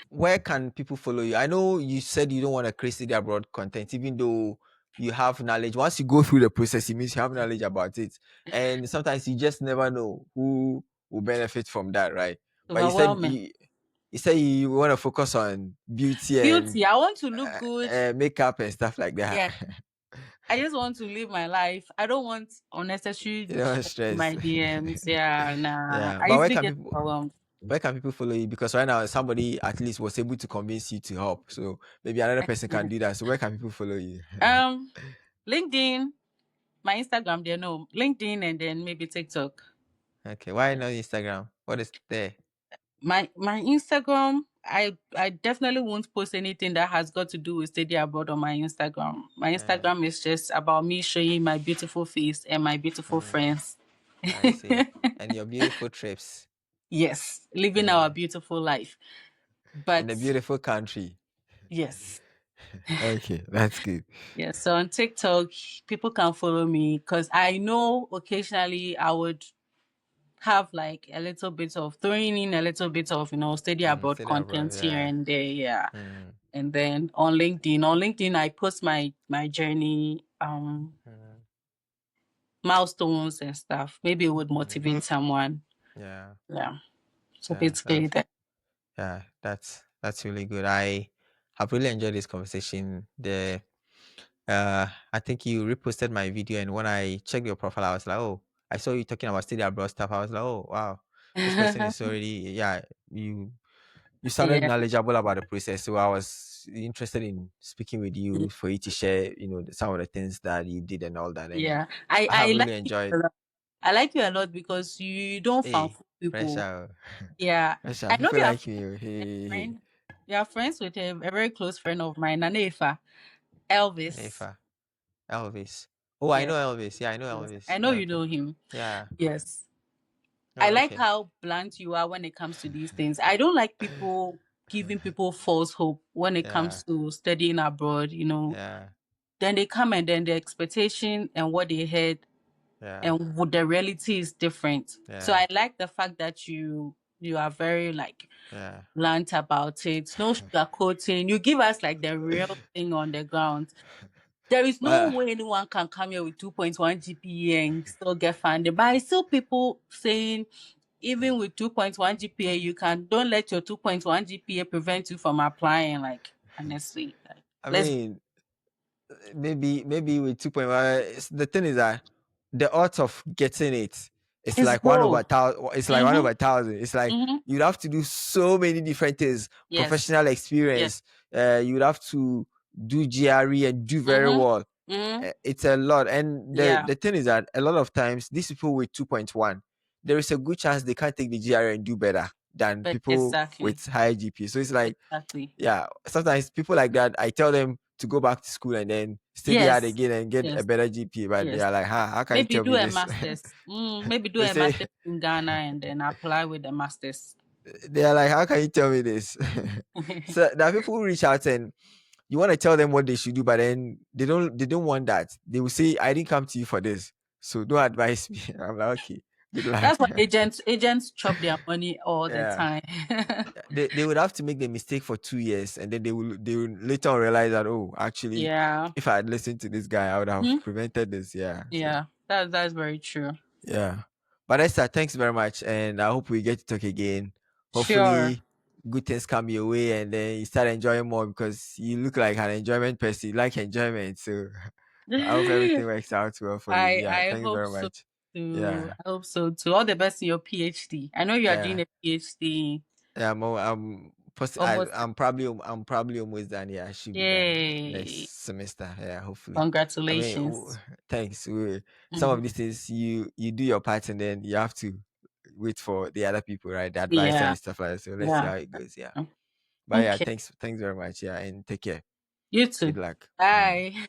where can people follow you? I know you said you don't want to create the abroad content, even though you have knowledge. Once you go through the process, it means you have knowledge about it. And sometimes you just never know who will benefit from that, right? But Overwhelming. you said you want to focus on beauty and Beauty. I want to look good. makeup and stuff like that. Yeah. I just want to live my life. I don't want unnecessary You know, distraction in stress. my DMs. Yeah, nah. Yeah. I But easily get overwhelmed. where can people follow you? Because right now somebody at least was able to convince you to help. So maybe another person can do that. So where can people follow you? Um, LinkedIn, my Instagram, they know. LinkedIn and then maybe TikTok. Okay. Why not Yes. Instagram? What is there? My Instagram, I definitely won't post anything that has got to do with study abroad on my Instagram. My Uh, Instagram is just about me showing my beautiful face and my beautiful mm, friends. I see. And your beautiful trips Yes, living our uh, beautiful life. in But a beautiful country. yes, Okay, that's good. yes. So on TikTok, people can follow me because I know occasionally I would have like a little bit of throwing in a little bit of study abroad Study abroad. content here Yeah. and there. Yeah. Mm, And then on LinkedIn I post my journey, mm, milestones and stuff. Maybe it would mm. motivate someone. Yeah. Yeah. So Yeah. basically that. Yeah. That's really good. I have really enjoyed this conversation. I think you reposted my video, and when I checked your profile, I was like, oh, I saw you talking about study abroad stuff. I was like, oh wow, this person is already, yeah, you sounded Yeah. knowledgeable about the process. So I was interested in speaking with you for you to share, some of the things that you did and all that. And Yeah. I I have I like really you enjoyed. a lot. I like you a lot because you don't fan Hey, people. pressure. Yeah. Pressure. I know People you are like you. Hey, friend. You are friends with a very close friend of mine, Nanefa, Elvis. Nefa. Elvis. Oh, I know Yes. Elvis. Yeah, I know Yes. Elvis. I know Yeah, you okay. know him. Yeah. Yes. I Oh, like okay. how blunt you are when it comes to these things. I don't like people giving people false hope when it Yeah. comes to studying abroad. Yeah. Then they come and then the expectation and what they had Yeah. and what the reality is different. So Yeah. I like the fact that you are very like Yeah. blunt about it. No sugarcoating. You give us like the real thing on the ground. There is no But way anyone can come here with 2.1 GPA and still get funded. But I still people saying even with 2.1 GPA, you can don't let your 2.1 GPA prevent you from applying. Like honestly, like, I let's mean, maybe with 2.1, the thing is that the odds of getting it's it's like one over low. 1,000. It's like one Mm-hmm. over 1,000. It's like Mm-hmm. you'd have to do so many different things, Yes. professional Yes. experience. You'd have to do GRE and do very Mm-hmm. well. Mm-hmm. It's a lot. And the Yeah. the thing is that a lot of times these people with 2.1, there is a good chance they can't take the GRE and do better than But people exactly. with high GP. So it's like, Exactly. yeah, sometimes people like that, I tell them to go back to school and then study hard Yes. again and get a Yes. better GP. But they Yes. are like, how can you Maybe tell do me a this? master's. Maybe do They a say, master's in Ghana and then apply with the master's. they are like, how can you tell me this? So there are people who reach out and you want to tell them what they should do, but then they don't want that. They will say, I didn't come to you for this. So don't advise me. I'm like, okay, good luck. That's what agents chop their money all the Yeah. time. They would have to make the mistake for 2 years and then they will later on realize that, oh, actually, Yeah. if I had listened to this guy, I would have Hmm. prevented this. Yeah. So Yeah. That's very true. yeah. But Esther, thanks very much. And I hope we get to talk again. Sure. Hopefully good things come your way and then you start enjoying more because you look like an enjoyment person. You like enjoyment. So I hope everything works out well for you. Yeah. I Thanks hope very so much. too. Yeah. I hope so too. All the best in your PhD. I know you are doing Yeah. a PhD Yeah, almost. I'm probably almost done. Yeah, I should be done Yay. next semester. Yeah, hopefully. I mean, Congratulations. thanks. Some of Mhm. these things you do your part and then you have to wait for the other people, right? The advisor Yeah. and stuff like that. So let's see Yeah. how it goes. Yeah. But yeah, Okay. thanks very much. Yeah, and take care. You Good too. luck. Mm. Bye.